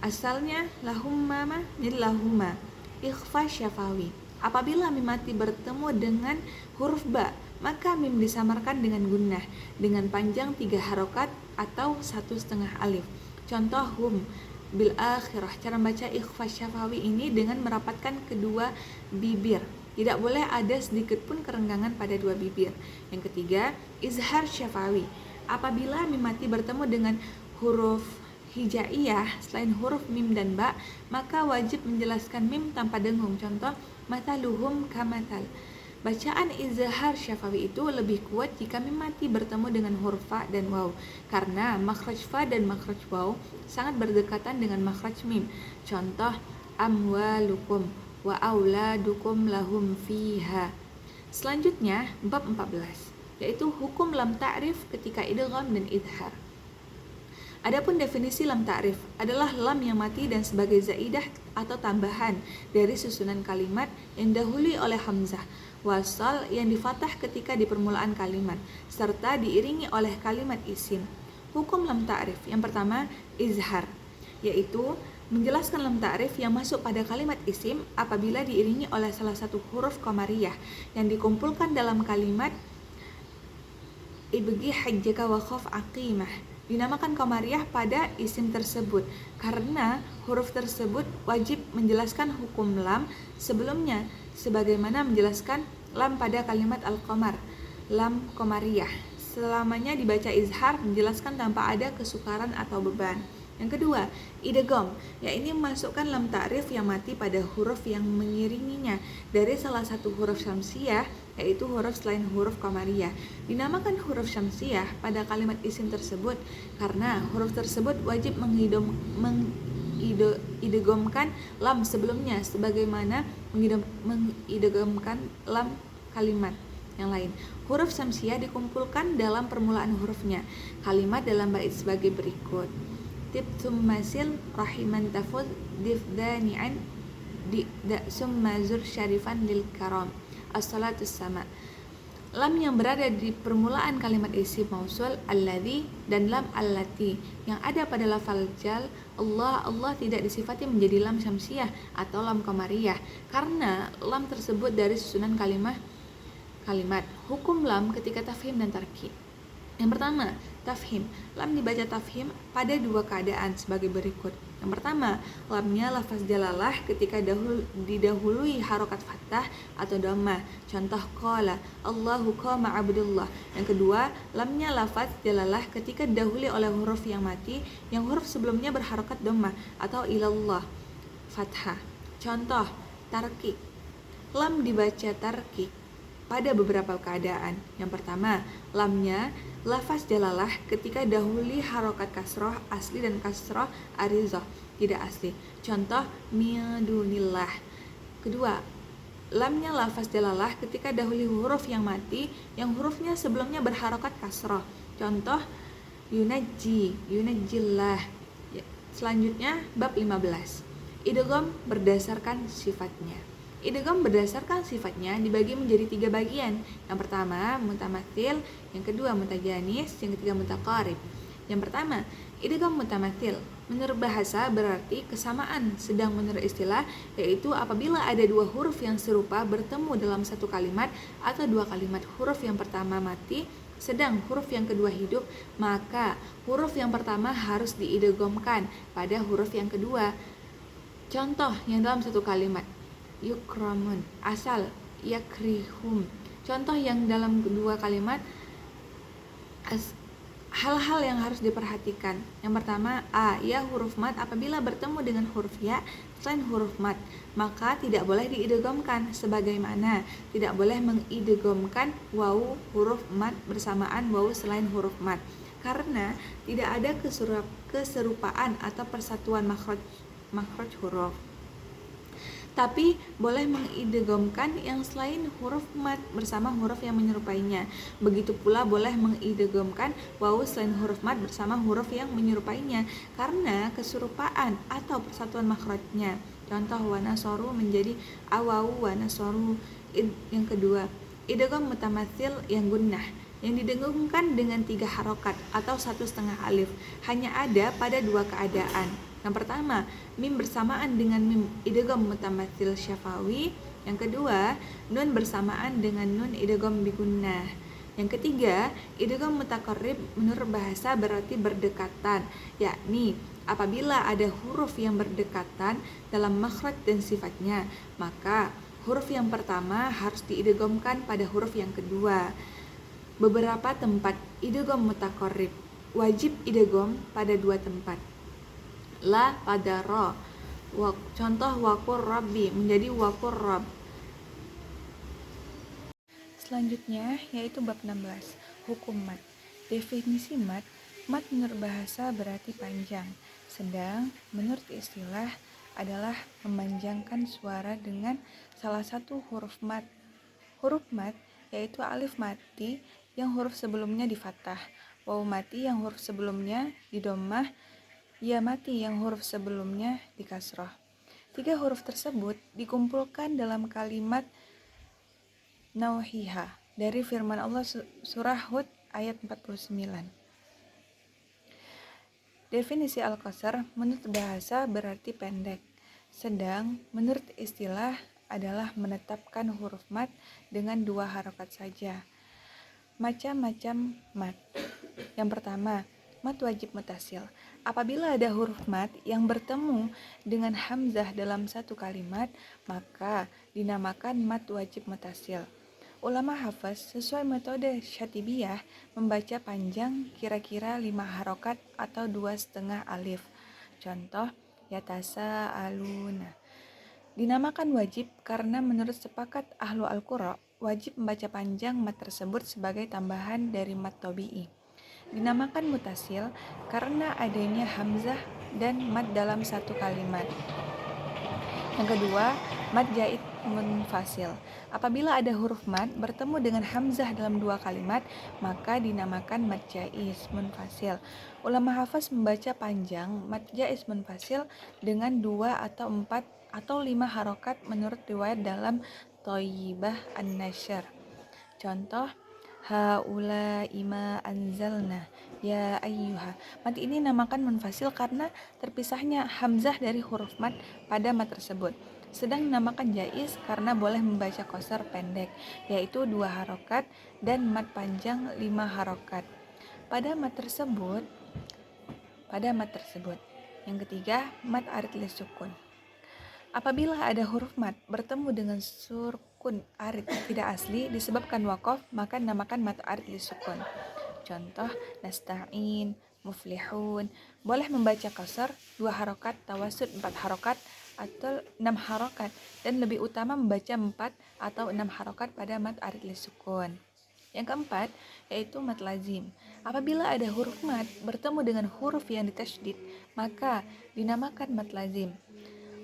Asalnya lahumma jadi lahuma. Ikhfa syafawi, apabila mim mati bertemu dengan huruf ba, maka mim disamarkan dengan gunnah dengan panjang 3 harokat atau 1,5 alif. Contoh hum bil akhirah. Cara membaca ikhfa syafawi ini dengan merapatkan kedua bibir. Tidak boleh ada sedikit pun kerenggangan pada 2 bibir. Yang ketiga, izhar syafawi. Apabila mim mati bertemu dengan huruf hijaiyah selain huruf mim dan ba, maka wajib menjelaskan mim tanpa dengung. Contoh mataluhum kamatal. Bacaan izhar syafawi itu lebih kuat jika mim mati bertemu dengan huruf fa dan waw, karena makhraj fa dan makhraj waw sangat berdekatan dengan makhraj mim. Contoh amwalukum wa auladukum lahum fiha. Selanjutnya bab 14, yaitu hukum lam ta'rif ketika idgham dan izhar. Adapun definisi lam ta'rif adalah lam yang mati dan sebagai zaidah atau tambahan dari susunan kalimat yang didahului oleh hamzah wasal yang difathah ketika di permulaan kalimat serta diiringi oleh kalimat isim. Hukum lam ta'rif yang pertama izhar, yaitu menjelaskan lam ta'rif yang masuk pada kalimat isim apabila diiringi oleh salah satu huruf qamariyah yang dikumpulkan dalam kalimat ibghi hajjaka wa khaf aqimah. Dinamakan qamariyah pada isim tersebut karena huruf tersebut wajib menjelaskan hukum lam sebelumnya, sebagaimana menjelaskan lam pada kalimat al-qamar, lam qamariyah. Selamanya dibaca izhar, menjelaskan tanpa ada kesukaran atau beban. Yang kedua, idgham, yaitu memasukkan lam ta'rif yang mati pada huruf yang mengiringinya dari salah satu huruf syamsiyah, yaitu huruf selain huruf qamariyah. Dinamakan huruf syamsiyah pada kalimat isim tersebut karena huruf tersebut wajib mengidghamkan lam sebelumnya sebagaimana mengidghamkan lam kalimat. yang lain. Huruf syamsiah dikumpulkan dalam permulaan hurufnya. Kalimat dalam bait sebagai berikut. Tibtum masil rahiman tafud difdani'an summa zur syarifan lil karam. As-salatu sama. Lam yang berada di permulaan kalimat isim mausul alladzi dan lam allati yang ada pada lafal jal Allah tidak disifati menjadi lam syamsiah atau lam qamariyah karena lam tersebut dari susunan kalimat. Hukum lam ketika tafhim dan tarki. Yang pertama, tafhim. Lam dibaca tafhim pada dua keadaan sebagai berikut. Yang pertama, lamnya lafaz jalalah ketika didahului harokat fathah atau dhammah. Contoh qala, Allahu qama abdullah. Yang kedua, lamnya lafaz jalalah ketika didahului oleh huruf yang mati yang huruf sebelumnya berharokat dhammah atau ilallah fathah. Contoh, tarki. Lam dibaca tarki pada beberapa keadaan. Yang pertama, lamnya lafaz jalalah ketika dahului harokat kasroh asli dan kasroh arizah tidak asli. Contoh, midunillah. Kedua, lamnya lafaz jalalah ketika dahului huruf yang mati yang hurufnya sebelumnya berharokat kasroh. Contoh, yunajjillah. Selanjutnya, bab 15. Idgham berdasarkan sifatnya. Idgham berdasarkan sifatnya dibagi menjadi 3 bagian. Yang pertama, mutamatsil, yang kedua mutajanis, yang ketiga mutaqarib. Yang pertama, idgham mutamatsil. Menurut bahasa berarti kesamaan, sedang menurut istilah yaitu apabila ada dua huruf yang serupa bertemu dalam satu kalimat atau dua kalimat. Huruf yang pertama mati, sedang huruf yang kedua hidup, maka huruf yang pertama harus diidghamkan pada huruf yang kedua. Contoh yang dalam satu kalimat, yukramun, asal yakrihum. Contoh yang dalam kedua kalimat, hal-hal yang harus diperhatikan. Yang pertama, ya huruf mat apabila bertemu dengan huruf ya selain huruf mat, maka tidak boleh diidghamkan sebagaimana tidak boleh mengidghamkan wawu huruf mat bersamaan wawu selain huruf mat karena tidak ada keserupaan atau persatuan makhraj huruf. Tapi boleh mengidghamkan yang selain huruf mat bersama huruf yang menyerupainya. Begitu pula boleh mengidghamkan wawu selain huruf mat bersama huruf yang menyerupainya karena keserupaan atau persatuan makhrajnya. Contoh, wanasoru menjadi awawu wanasoru. Yang kedua, idgham mutamatsil yang gunnah yang didengungkan dengan 3 harokat atau 1,5 alif hanya ada pada 2 keadaan. Yang pertama, mim bersamaan dengan mim idgham mutamatsil syafawi. Yang kedua, nun bersamaan dengan nun idgham bigunnah. Yang ketiga, idgham mutaqarrib menurut bahasa berarti berdekatan, yakni apabila ada huruf yang berdekatan dalam makhraj dan sifatnya, maka huruf yang pertama harus diidghamkan pada huruf yang kedua. Beberapa tempat idgham mutaqarrib wajib idgham pada 2 tempat. La pada ro. Contoh, waqur rabbi menjadi waqur rabb. Selanjutnya yaitu bab 16, hukum mat. Definisi mat menurut bahasa berarti panjang, sedang menurut istilah adalah memanjangkan suara dengan salah satu huruf mat. Huruf mat yaitu alif mati yang huruf sebelumnya di fathah, wawu mati yang huruf sebelumnya di dhammah, ya mati yang huruf sebelumnya di kasroh. 3 huruf tersebut dikumpulkan dalam kalimat nauhiha dari firman Allah surah Hud ayat 49. Definisi al-qasar menurut bahasa berarti pendek, sedang menurut istilah adalah menetapkan huruf mat dengan 2 harokat saja. Macam-macam mat. Yang pertama, mat wajib mutasil. Apabila ada huruf mat yang bertemu dengan hamzah dalam satu kalimat, maka dinamakan mat wajib mutasil. Ulama hafaz sesuai metode Syatibiyah membaca panjang kira-kira 5 harokat atau 2,5 alif. Contoh, yatasa aluna. Dinamakan wajib karena menurut sepakat ahlu al-qura, wajib membaca panjang mat tersebut sebagai tambahan dari mat tabi'i. Dinamakan mutasil karena adanya hamzah dan mat dalam satu kalimat. Yang kedua, mat munfasil. Apabila ada huruf mad bertemu dengan hamzah dalam dua kalimat, maka dinamakan mad jaiz munfasil. Ulama hafaz membaca panjang mad jaiz munfasil dengan 2 atau 4 atau 5 harokat menurut riwayat dalam Thayyibah An-Nashr. Contoh, haula ima anzalna ya ayyuha. Mad ini namakan munfasil karena terpisahnya hamzah dari huruf mad pada mad tersebut. Sedang dinamakan jaiz karena boleh membaca qasar pendek, yaitu 2 harokat, dan mad panjang 5 harokat. Pada mad tersebut, yang ketiga, mad arid lisukun. Apabila ada huruf mad bertemu dengan sukun arid tidak asli disebabkan waqaf, maka dinamakan mad arid lisukun. Contoh, nasta'in, muflihun. Boleh membaca qasar 2 harokat, tawasud 4 harokat, atau 6 harokat, dan lebih utama membaca 4 atau 6 harokat pada mad arid lisukun. Yang keempat, yaitu mad lazim. Apabila ada huruf mad bertemu dengan huruf yang ditasydid, maka dinamakan mad lazim.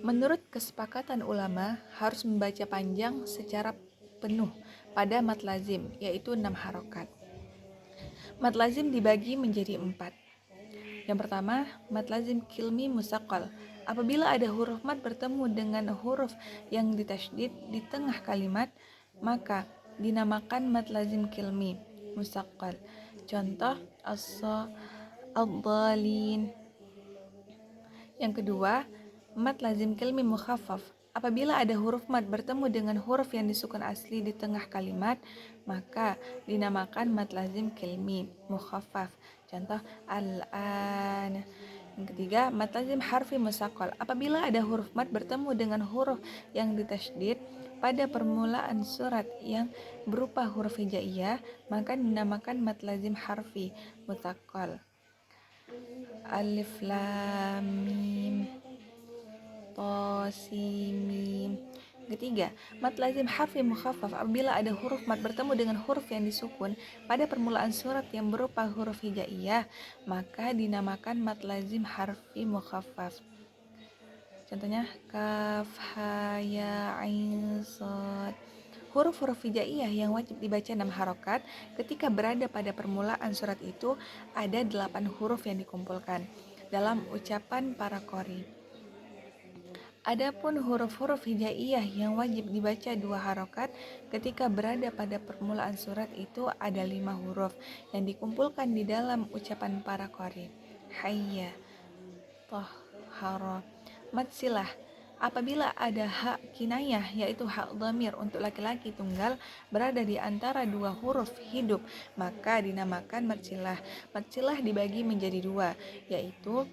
Menurut kesepakatan ulama, harus membaca panjang secara penuh pada mad lazim, yaitu 6 harokat. Mad lazim dibagi menjadi 4. Yang pertama, mad lazim kilmi musaqqal. Apabila ada huruf mad bertemu dengan huruf yang ditasydid di tengah kalimat, maka dinamakan mad lazim kilmi musaqqal. Contoh, ad-dhalin. Yang kedua, mad lazim kilmi mukhaffaf. Apabila ada huruf mad bertemu dengan huruf yang disukun asli di tengah kalimat, maka dinamakan mad lazim kilmi mukhaffaf. Contoh, al-an. Yang ketiga, mad lazim harfi musaqqal. Apabila ada huruf mad bertemu dengan huruf yang ditasydid pada permulaan surat yang berupa huruf hijaiyah, maka dinamakan mad lazim harfi musaqqal. Alif lam mim ta sin mim. Ketiga, mad lazim harfi mukhaffaf. Apabila ada huruf mad bertemu dengan huruf yang disukun pada permulaan surat yang berupa huruf hijaiyah, maka dinamakan mad lazim harfi mukhaffaf. Contohnya, kaf ha ya ain shad. Huruf-huruf hijaiyah yang wajib dibaca 6 harokat ketika berada pada permulaan surat itu ada 8 huruf yang dikumpulkan dalam ucapan para qori. Adapun huruf-huruf hijaiyah yang wajib dibaca 2 harokat ketika berada pada permulaan surat itu ada 5 huruf yang dikumpulkan di dalam ucapan para qori. Hayya, tahhara, mad silah. Apabila ada hak kinayah, yaitu hak dhamir untuk laki-laki tunggal berada di antara 2 huruf hidup, maka dinamakan mad silah. Mad silah dibagi menjadi 2, yaitu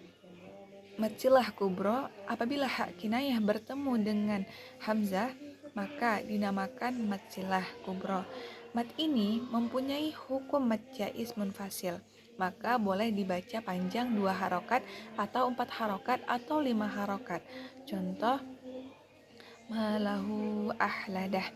mad silah kubro. Apabila hak kinayah bertemu dengan hamzah, maka dinamakan mad silah kubro. Mad ini mempunyai hukum mad jaiz munfasil, maka boleh dibaca panjang 2 harokat atau 4 harokat atau 5 harokat. Contoh, malahu ahladah.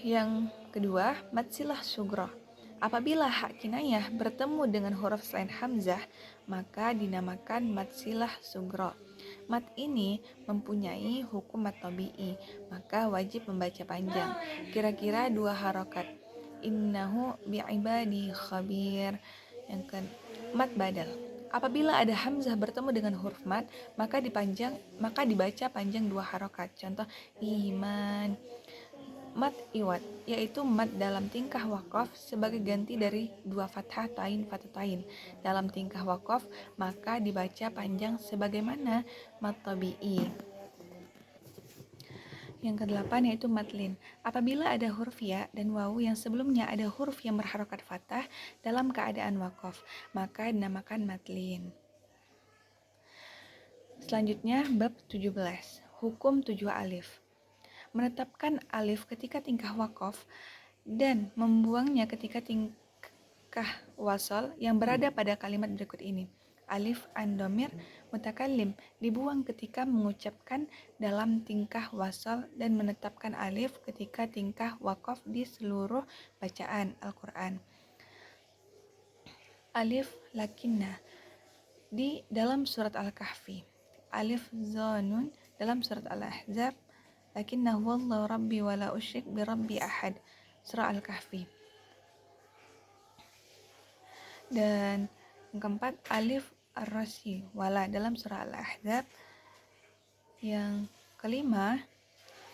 Yang kedua, mad silah sugro. Apabila hak kinayah bertemu dengan huruf selain hamzah, maka dinamakan mad silah sugro. Mad ini mempunyai hukum mad tabi'i, maka wajib membaca panjang, kira-kira 2 harokat. Innahu bi'ibadi khabir. Yang ke mad badal. Apabila ada hamzah bertemu dengan huruf mad, maka dibaca panjang 2 harokat. Contoh, iman. Mad iwad, yaitu mad dalam tingkah waqaf sebagai ganti dari 2 fathah tain fathatain dalam tingkah waqaf, maka dibaca panjang sebagaimana mad tabi'i. Yang kedelapan yaitu mad lin. Apabila ada huruf ya dan wawu yang sebelumnya ada huruf yang berharokat fathah dalam keadaan waqaf, maka dinamakan mad lin. Selanjutnya bab 17, hukum 7 alif. Menetapkan alif ketika tingkah waqaf dan membuangnya ketika tingkah wasal yang berada pada kalimat berikut ini. Alif an dhamir mutakallim dibuang ketika mengucapkan dalam tingkah wasal dan menetapkan alif ketika tingkah waqaf di seluruh bacaan Al-Quran. Alif lakinna di dalam surat Al-Kahfi. Alif zonun dalam surat Al-Ahzab, lakinnahu wallahu rabbi wa la usyrik bi rabbi ahad, surah Al-Kahfi. Dan yang keempat, alif ar-rasyi wala dalam surah Al-Ahzab. Yang kelima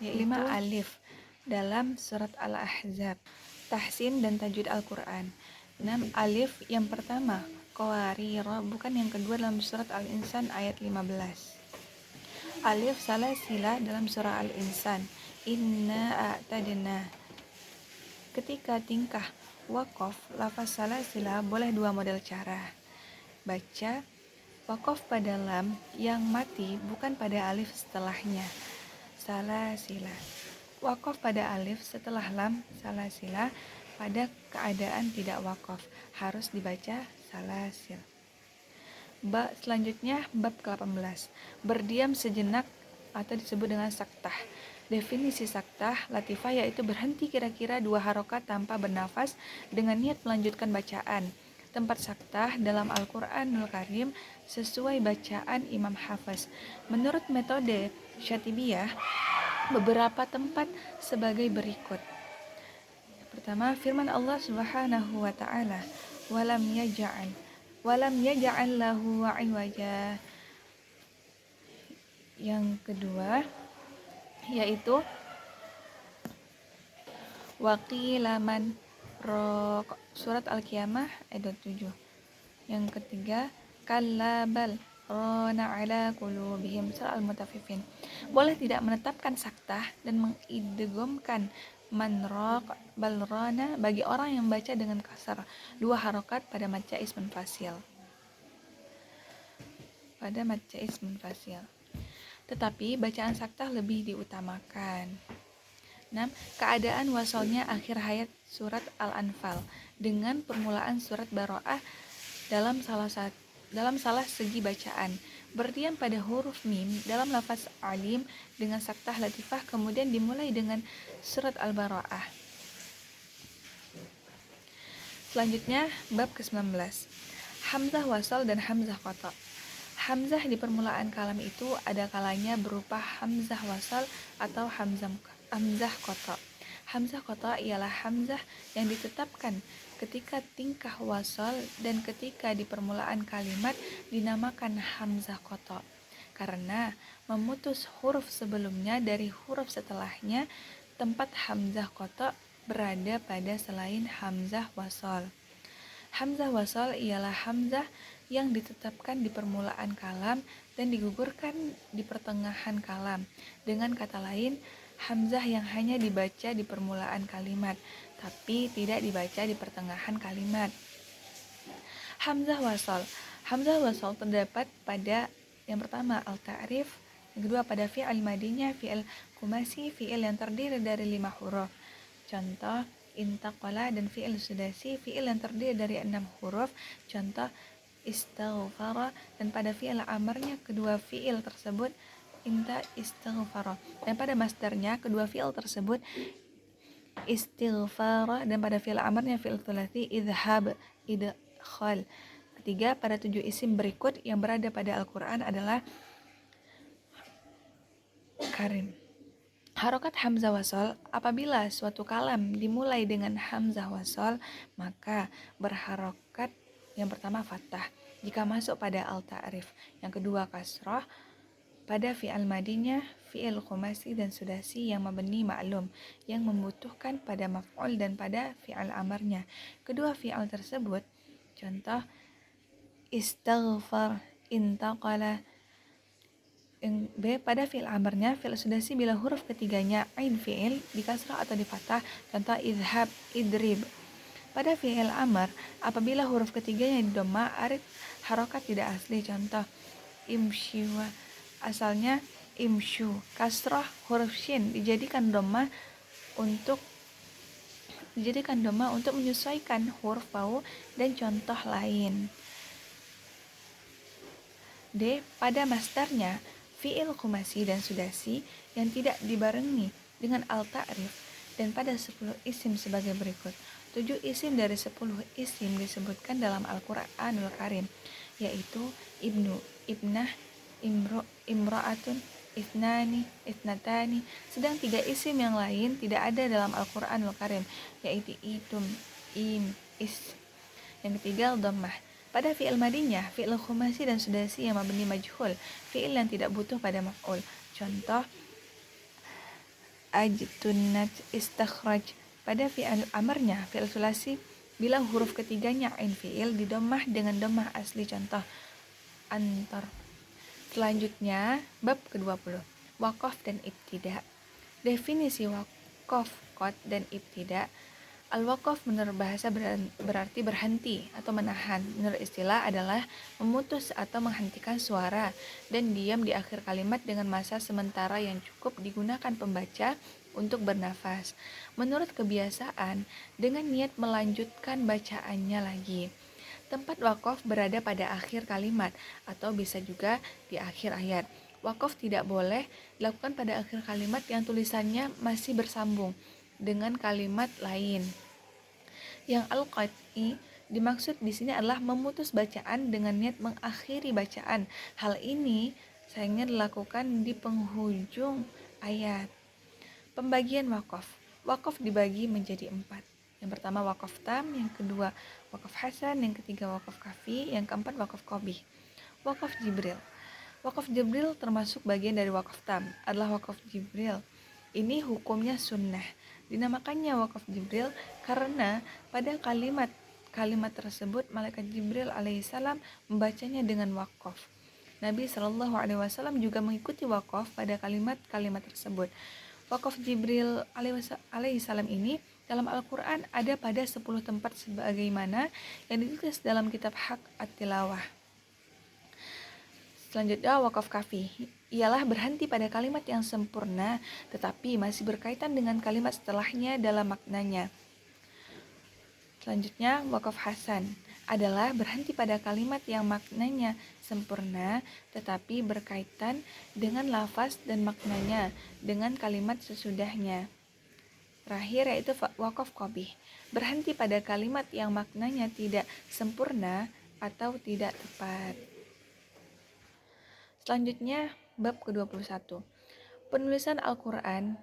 yaitu alif dalam surat Al-Ahzab, tahsin dan tajwid Al-Quran. 6. Alif yang pertama qawarira, bukan yang kedua, dalam surat Al-Insan ayat 15. Alif salasila dalam surah Al-Insan, inna a'tadna. Ketika tingkah wakof, lafaz salasila boleh dua model cara. Baca wakof pada lam yang mati, bukan pada alif setelahnya, salasila. Wakof pada alif setelah lam, salasila. Pada keadaan tidak wakof, harus dibaca salasil. Selanjutnya bab ke-18, berdiam sejenak atau disebut dengan saktah. Definisi saktah latifah yaitu berhenti kira-kira 2 harokat tanpa bernafas dengan niat melanjutkan bacaan. Tempat saktah dalam Al-Quranul Karim sesuai bacaan Imam Hafiz. Menurut metode Syatibiyah, beberapa tempat sebagai berikut. Pertama, firman Allah Subhanahu wa taala, walam yaj'al lahu iwaja. Yang kedua yaitu waqilaman raq, surat Al-Qiyamah ayat 7. Yang ketiga, kallabal rana ala qulubihim, surah Al-Mutaffifin. Boleh tidak menetapkan saktah dan mengidghamkan manraq balrana bagi orang yang baca dengan kasar 2 harokat pada maca ismun fasil. Tetapi bacaan saktah lebih diutamakan. 6. Keadaan wasalnya akhir hayat surat Al-Anfal dengan permulaan surat Baro'ah dalam salah segi bacaan. Berdiam pada huruf mim dalam lafaz alim dengan saktah latifah, kemudian dimulai dengan surat Al-Baro'ah. Selanjutnya bab ke-19, hamzah wasal dan hamzah qata. Hamzah di permulaan kalam itu ada kalanya berupa hamzah wasal atau hamzah qata. Hamzah qata ialah hamzah yang ditetapkan ketika tingkah wasal dan ketika di permulaan kalimat dinamakan hamzah qata karena memutus huruf sebelumnya dari huruf setelahnya. Tempat hamzah qata berada pada selain hamzah wasal. Hamzah wasal ialah hamzah yang ditetapkan di permulaan kalam dan digugurkan di pertengahan kalam. Dengan kata lain, hamzah yang hanya dibaca di permulaan kalimat tapi tidak dibaca di pertengahan kalimat. Hamzah wasal terdapat pada yang pertama al-ta'rif, yang kedua pada fi'il madinya, fi'il kumasi, fi'il yang terdiri dari 5 huruf. Contoh intaqala, dan fi'il sudasi, fi'il yang terdiri dari 6 huruf. Contoh istaghfara, dan pada fi'il amarnya kedua fi'il tersebut inta istaghfara, dan pada masdarnya kedua fi'il tersebut istighfara, dan pada fi'il amarnya fi'il tsulasi idhab, idkhal. Ketiga, pada 7 isim berikut yang berada pada Al-Quran adalah karim. Harokat hamzah wasal, apabila suatu kalam dimulai dengan hamzah wasal, maka berharokat yang pertama fathah jika masuk pada al-ta'rif, yang kedua kasrah pada fi'al madinya, fi'il khumasi dan sudasi yang mabni ma'lum yang membutuhkan pada maf'ul dan pada fi'al amarnya. Kedua fi'al tersebut, contoh istaghfar, intaqala. B, pada fi'il amarnya fi'il sudasi bila huruf ketiganya ain fi'il di kasrah atau di fathah, contoh idhab, idrib. Pada fi'il amar apabila huruf ketiganya di dhamma, arid harokat tidak asli, contoh imshiwa, asalnya imshu. Kasrah huruf shin dijadikan dhamma untuk menyesuaikan huruf wawu dan contoh lain. D, pada masdarnya fi'il khumasi dan sudasi yang tidak dibarengi dengan al-ta'rif, dan pada 10 isim sebagai berikut. 7 isim dari 10 isim disebutkan dalam Al-Quranul Karim, yaitu ibnu, ibnah, imra'atun, ithnani, ithnatani. Sedang 3 isim yang lain tidak ada dalam Al-Qur'anul Karim, yaitu itum, im, is. Yang ketiga dhammah. Pada fi'il madinya, fi'il khumasi dan sudasi yang mabni majhul, fi'il yang tidak butuh pada maf'ul. Contoh ajtunat istakhraj. Pada fi'il amarnya, fi'il sulasi bila huruf ketiganya ain fi'il didomah dengan domah asli. Contoh antar. Selanjutnya bab ke-20, waqaf dan ibtida. Definisi waqaf, qad dan ibtida. Al-waqaf menurut bahasa berarti berhenti atau menahan. Menurut istilah adalah memutus atau menghentikan suara dan diam di akhir kalimat dengan masa sementara yang cukup digunakan pembaca untuk bernafas. Menurut kebiasaan, dengan niat melanjutkan bacaannya lagi. Tempat waqaf berada pada akhir kalimat atau bisa juga di akhir ayat. Waqaf tidak boleh dilakukan pada akhir kalimat yang tulisannya masih bersambung dengan kalimat lain. Yang al-qat'i dimaksud di sini adalah memutus bacaan dengan niat mengakhiri bacaan. Hal ini sayangnya dilakukan di penghujung ayat. Pembagian wakaf. Wakaf dibagi menjadi 4. Yang pertama wakaf tam, yang kedua wakaf hasan, yang ketiga wakaf kafi, yang keempat wakaf qabih. Wakaf Jibril. Wakaf Jibril termasuk bagian dari wakaf tam, adalah wakaf Jibril. Ini hukumnya sunnah. Dinamakannya wakaf Jibril karena pada kalimat tersebut malaikat Jibril alaihissalam membacanya dengan wakaf. Nabi Shallallahu Alaihi Wasallam juga mengikuti wakaf pada kalimat-kalimat tersebut. Wakaf Jibril alaihissalam ini dalam Al-Quran ada pada 10 tempat sebagaimana yang ditulis dalam kitab Hak At-Tilawah. Selanjutnya wakaf kafi, ialah berhenti pada kalimat yang sempurna tetapi masih berkaitan dengan kalimat setelahnya dalam maknanya. Selanjutnya wakaf hasan adalah berhenti pada kalimat yang maknanya sempurna tetapi berkaitan dengan lafaz dan maknanya dengan kalimat sesudahnya. Terakhir yaitu wakaf qabih, berhenti pada kalimat yang maknanya tidak sempurna atau tidak tepat. Selanjutnya bab ke-21. Penulisan Al-Quran.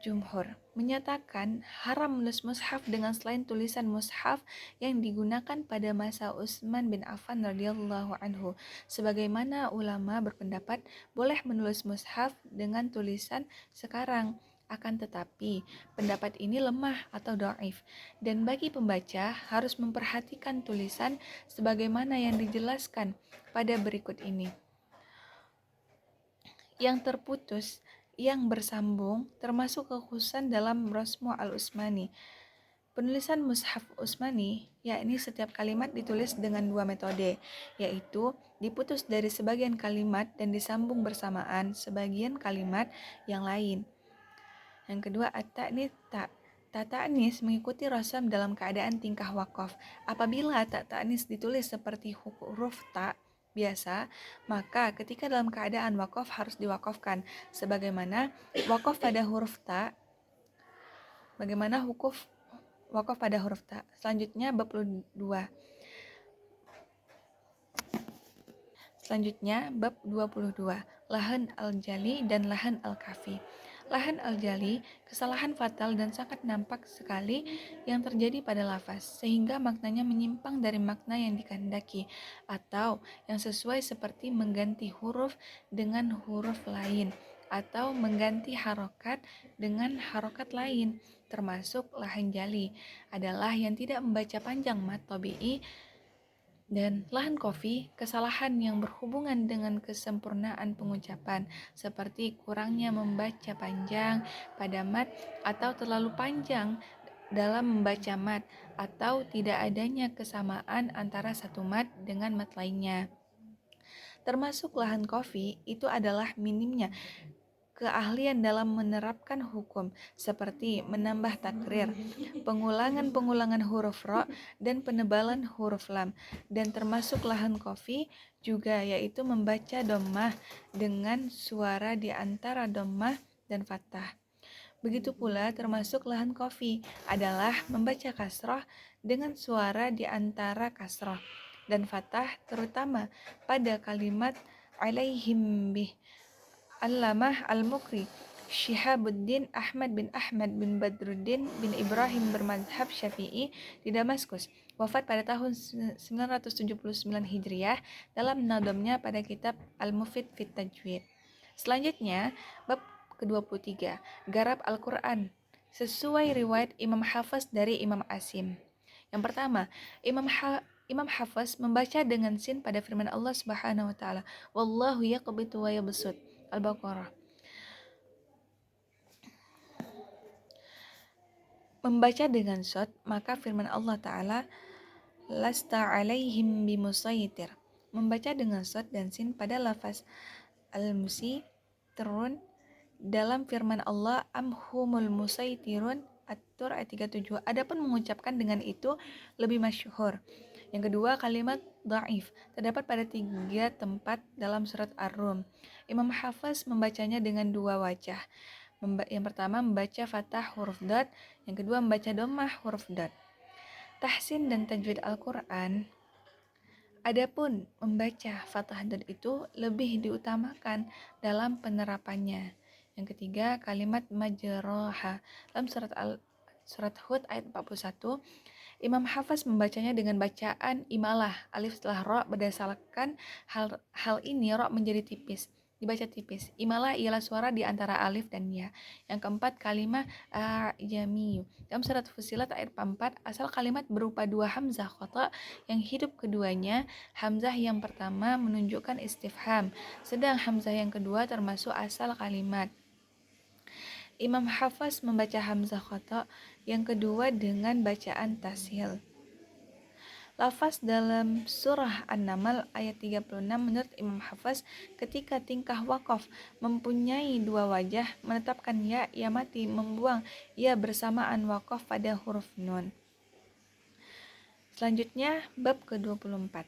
Jumhur menyatakan haram menulis mushaf dengan selain tulisan mushaf yang digunakan pada masa Utsman bin Affan radhiyallahu anhu. Sebagaimana ulama berpendapat boleh menulis mushaf dengan tulisan sekarang. Akan tetapi pendapat ini lemah atau dhaif dan bagi pembaca harus memperhatikan tulisan sebagaimana yang dijelaskan pada berikut ini. Yang terputus, yang bersambung, termasuk kekhususan dalam Rasmu al-Utsmani. Penulisan Mushaf Utsmani, yakni setiap kalimat ditulis dengan 2 metode, yaitu diputus dari sebagian kalimat dan disambung bersamaan sebagian kalimat yang lain. Yang kedua, at-ta'nis ta. Ta-ta'nis mengikuti rasam dalam keadaan tingkah wakaf. Apabila ta-ta'nis ditulis seperti huruf ta biasa, maka ketika dalam keadaan wakaf harus diwakafkan sebagaimana wakaf pada huruf ta. Bagaimana wakaf pada huruf ta? Selanjutnya bab 22. Selanjutnya bab 22, lahan al-jali dan lahan al-kafi. Lahan al-jali, kesalahan fatal dan sangat nampak sekali yang terjadi pada lafaz, sehingga maknanya menyimpang dari makna yang dikehendaki, atau yang sesuai seperti mengganti huruf dengan huruf lain, atau mengganti harokat dengan harokat lain, termasuk lahan jali, adalah yang tidak membaca panjang mat tabi'i. Dan lahan kofi, kesalahan yang berhubungan dengan kesempurnaan pengucapan, seperti kurangnya membaca panjang pada mat atau terlalu panjang dalam membaca mat, atau tidak adanya kesamaan antara satu mat dengan mat lainnya. Termasuk lahan kofi itu adalah minimnya keahlian dalam menerapkan hukum seperti menambah takrir, pengulangan huruf ro dan penebalan huruf lam, dan termasuk lahan kofi juga yaitu membaca dhammah dengan suara di antara dhammah dan fathah. Begitu pula termasuk lahan kofi adalah membaca kasroh dengan suara di antara kasroh dan fathah, terutama pada kalimat alaihim bih Allamah Al-Mukri Syihabuddin Ahmad bin Badruddin bin Ibrahim bermadzhab Syafi'i di Damaskus, wafat pada tahun 979 Hijriah dalam nadamnya pada kitab Al-Mufid fit Tajwid. Selanjutnya, bab ke-23, Garap Al-Quran sesuai riwayat Imam Hafiz dari Imam Asim. Yang pertama, Imam Hafiz membaca dengan sin pada firman Allah Subhanahu wa taala, "Wallahu yaqbitu wa yabsut." Al-Baqarah. Membaca dengan shad, maka firman Allah taala, "Lasta 'alaihim bimusaitir." Membaca dengan shad dan sin pada lafaz al-musi terun dalam firman Allah, "Amhumul musaitirun." At-Tur ayat 37. Adapun mengucapkan dengan itu lebih masyhur. Yang kedua, kalimat dhaif terdapat pada 3 tempat dalam surat Ar-Rum. Imam Hafiz membacanya dengan 2 wajah. Yang pertama membaca fathah huruf dad, yang kedua membaca dhammah huruf dad. Tahsin dan tajwid Al-Quran. Adapun membaca fathah dad itu lebih diutamakan dalam penerapannya. Yang ketiga, kalimat majroha dalam surat Hud ayat 41. Imam Hafiz membacanya dengan bacaan imalah, alif setelah ro, berdasarkan hal ini ro menjadi tipis, dibaca tipis. Imalah ialah suara di antara alif dan ya. Yang keempat, kalimat a'jami. Dalam surat Fussilat ayat 44, asal kalimat berupa 2 hamzah qata yang hidup keduanya. Hamzah yang pertama menunjukkan istifham, sedang hamzah yang kedua termasuk asal kalimat. Imam Hafiz membaca hamzah qata yang kedua dengan bacaan tashil. Lafaz dalam surah An-Naml ayat 36 menurut Imam Hafiz, ketika tingkah wakaf mempunyai 2 wajah, menetapkan ya mati, membuang ya bersamaan wakaf pada huruf nun. Selanjutnya bab ke-24,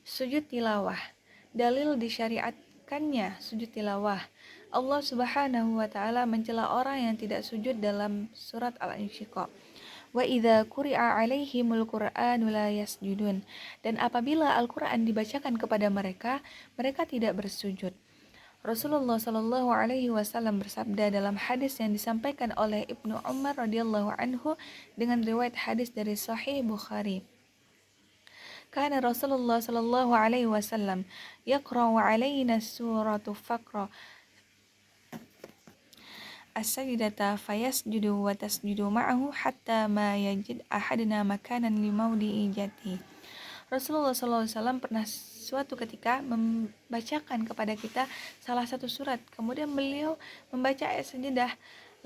sujud tilawah. Dalil disyariatkannya sujud tilawah. Allah Subhanahu wa taala mencela orang yang tidak sujud dalam surat Al-Insyiqaq. Wa idza quri'a 'alaihimul Qur'anu la yasjudun. Dan apabila Al-Qur'an dibacakan kepada mereka, mereka tidak bersujud. Rasulullah Shallallahu alaihi wasallam bersabda dalam hadis yang disampaikan oleh Ibnu Umar radhiyallahu anhu dengan riwayat hadis dari Sahih Bukhari. Kana Rasulullah Shallallahu alaihi wasallam yaqra'u 'alaina suratu Faqra as-sajdata fayasjudu wa tasjudu ma'ahu hatta ma yajid ahaduna makanan limaudi ijati. Rasulullah SAW pernah suatu ketika membacakan kepada kita salah satu surat, kemudian beliau membaca ayat sajadah,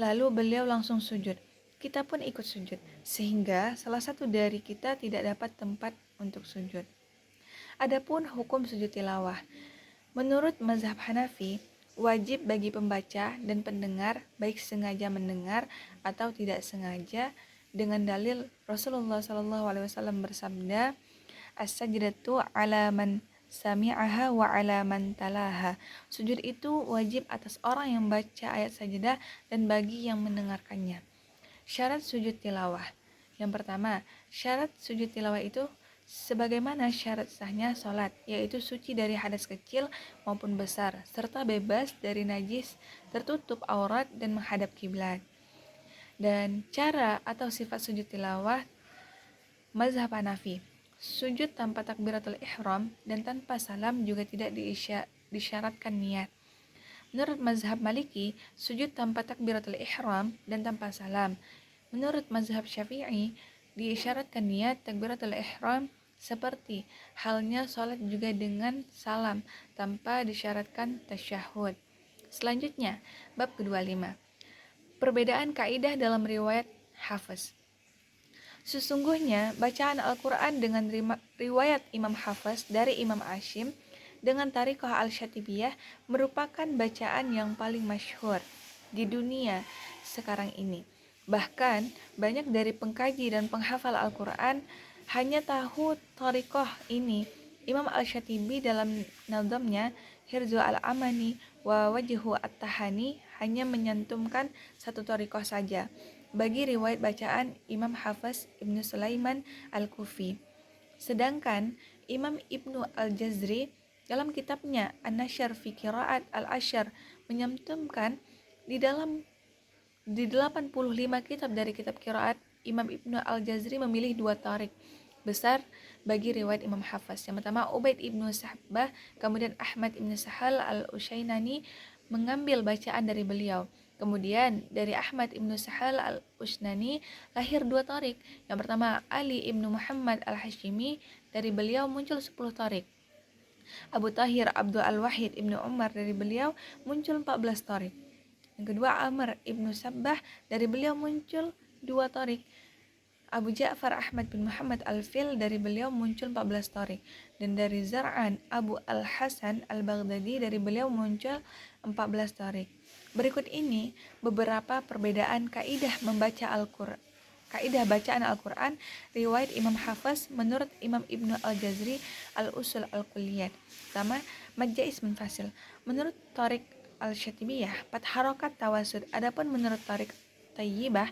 lalu beliau langsung sujud. Kita pun ikut sujud, sehingga salah satu dari kita tidak dapat tempat untuk sujud. Adapun hukum sujud tilawah, menurut mazhab Hanafi, wajib bagi pembaca dan pendengar baik sengaja mendengar atau tidak sengaja, dengan dalil Rasulullah SAW bersabda, as-sajdatu 'ala man sami'aha wa 'ala man talaha. Sujud itu wajib atas orang yang baca ayat sajadah dan bagi yang mendengarkannya. Syarat sujud tilawah. Yang pertama, syarat sujud tilawah itu sebagaimana syarat sahnya sholat, yaitu suci dari hadas kecil maupun besar, serta bebas dari najis, tertutup aurat, dan menghadap kiblat. Dan cara atau sifat sujud tilawah mazhab Hanafi, sujud tanpa takbiratul ihram dan tanpa salam juga tidak disyaratkan niat. Menurut mazhab Maliki, sujud tanpa takbiratul ihram dan tanpa salam. Menurut mazhab Syafi'i, diisyaratkan niat takbiratul ihram, seperti halnya sholat juga dengan salam tanpa disyaratkan tasyahud. Selanjutnya, bab ke-25, perbedaan kaidah dalam riwayat Hafiz. Sesungguhnya bacaan Al-Quran dengan riwayat Imam Hafiz dari Imam Asim dengan Tariqah Al-Syatibiyah merupakan bacaan yang paling masyhur di dunia sekarang ini. Bahkan banyak dari pengkaji dan penghafal Al-Quran hanya tahu Tariqah ini. Imam Al-Syatibi dalam nazamnya Hirzu Al-Amani wa Wajhu At-Tahani hanya menyantumkan satu Tariqah saja bagi riwayat bacaan Imam Hafiz Ibnu Sulaiman Al-Kufi. Sedangkan Imam Ibnu Al-Jazri Dalam kitabnya An-Nashr fi Qiraat Al-Ashr menyantumkan di 85 kitab dari kitab qiraat, Imam Ibnu Al-Jazri memilih 2 tarik besar bagi riwayat Imam Hafs. Yang pertama Ubaid ibnu Sahbah, kemudian Ahmad ibnu Sahal al-Usyainani mengambil bacaan dari beliau. Kemudian dari Ahmad ibnu Sahal al-Usnani lahir 2 tarik. Yang pertama Ali ibnu Muhammad al-Hashimi, dari beliau muncul 10 tarik. Abu Tahir Abdul Al-Wahid ibnu Umar, dari beliau muncul 14 tarik. Yang kedua Amr ibnu Sabbah, dari beliau muncul 2 tarik. Abu Ja'far Ahmad bin Muhammad Al-Fil, dari beliau muncul 14 tarik. Dan dari Zar'an Abu Al-Hasan Al-Baghdadi, dari beliau muncul 14 tarik. Berikut ini beberapa perbedaan kaidah membaca Al-Qur'an. Kaidah bacaan Al-Quran riwayat Imam Hafs menurut Imam Ibnu Al-Jazri Al-Usul Al-Kulliyat. Pertama, Majais Munfasil. Menurut Tariq Al-Syatibiyah 4 harokat tawasud. Adapun menurut Tariq Tayyibah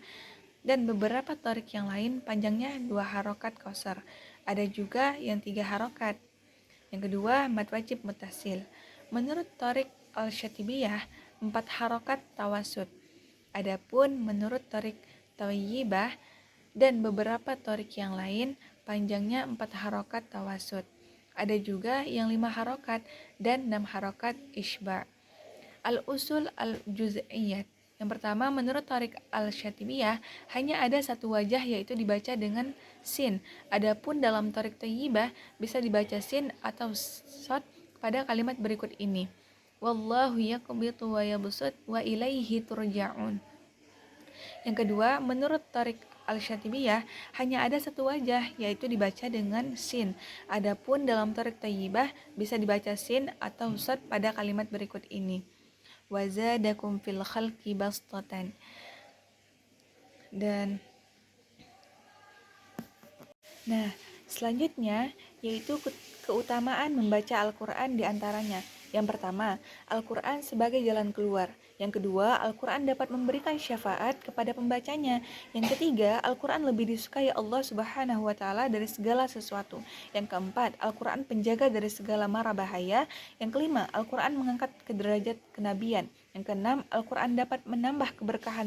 dan beberapa tariq yang lain panjangnya 2 harokat qasar. Ada juga yang 3 harokat. Yang kedua, mad wajib mutasil. Menurut Tariq Al-Syatibiyah 4 harokat tawasud. Adapun menurut Tariq Tayyibah dan beberapa tariq yang lain panjangnya 4 harokat tawasud. Ada juga yang 5 harokat dan 6 harokat isba'. Al-usul al-juz'iyyat. Yang pertama, menurut Tariq Al-Syatibiyah hanya ada 1 wajah, yaitu dibaca dengan sin. Adapun dalam Tariq Tayyibah bisa dibaca sin atau shad pada kalimat berikut ini. Wallahu yaqbitu wa yabsut wa ilaihi turja'un. Yang kedua, menurut Tariq Al-Syatibiyah hanya ada 1 wajah, yaitu dibaca dengan sin. Adapun dalam Tariq Tayyibah bisa dibaca sin atau shad pada kalimat berikut ini. Wazadakum fil khalqi bastatan. Dan selanjutnya yaitu keutamaan membaca Al-Quran diantaranya. Yang pertama, Al-Quran sebagai jalan keluar. Yang kedua, Al-Quran dapat memberikan syafaat kepada pembacanya. Yang ketiga, Al-Quran lebih disukai Allah Subhanahu wa Ta'ala dari segala sesuatu. Yang keempat, Al-Quran penjaga dari segala mara bahaya. Yang kelima, Al-Quran mengangkat ke derajat kenabian. Yang keenam, Al-Quran dapat menambah keberkahan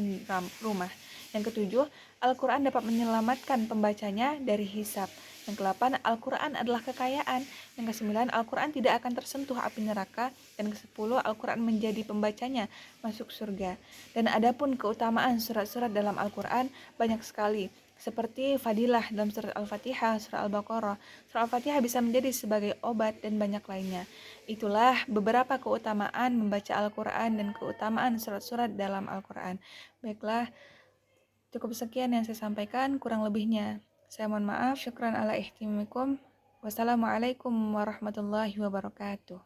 rumah. Yang ketujuh, Al-Quran dapat menyelamatkan pembacanya dari hisab. Yang kedelapan, Al-Quran adalah kekayaan. Yang kesembilan, Al-Quran tidak akan tersentuh api neraka. Dan kesepuluh, Al-Quran menjadi pembacanya masuk surga. Dan adapun keutamaan surat-surat dalam Al-Quran banyak sekali. Seperti fadilah dalam surat Al-Fatihah, surat Al-Baqarah. Surat Al-Fatihah bisa menjadi sebagai obat dan banyak lainnya. Itulah beberapa keutamaan membaca Al-Quran dan keutamaan surat-surat dalam Al-Quran. Baiklah, cukup sekian yang saya sampaikan, kurang lebihnya saya mohon maaf. Syukran ala ihtimamikum. Wassalamualaikum warahmatullahi wabarakatuh.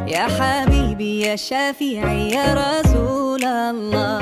Ya habibi ya syafi'i ya Rasulullah.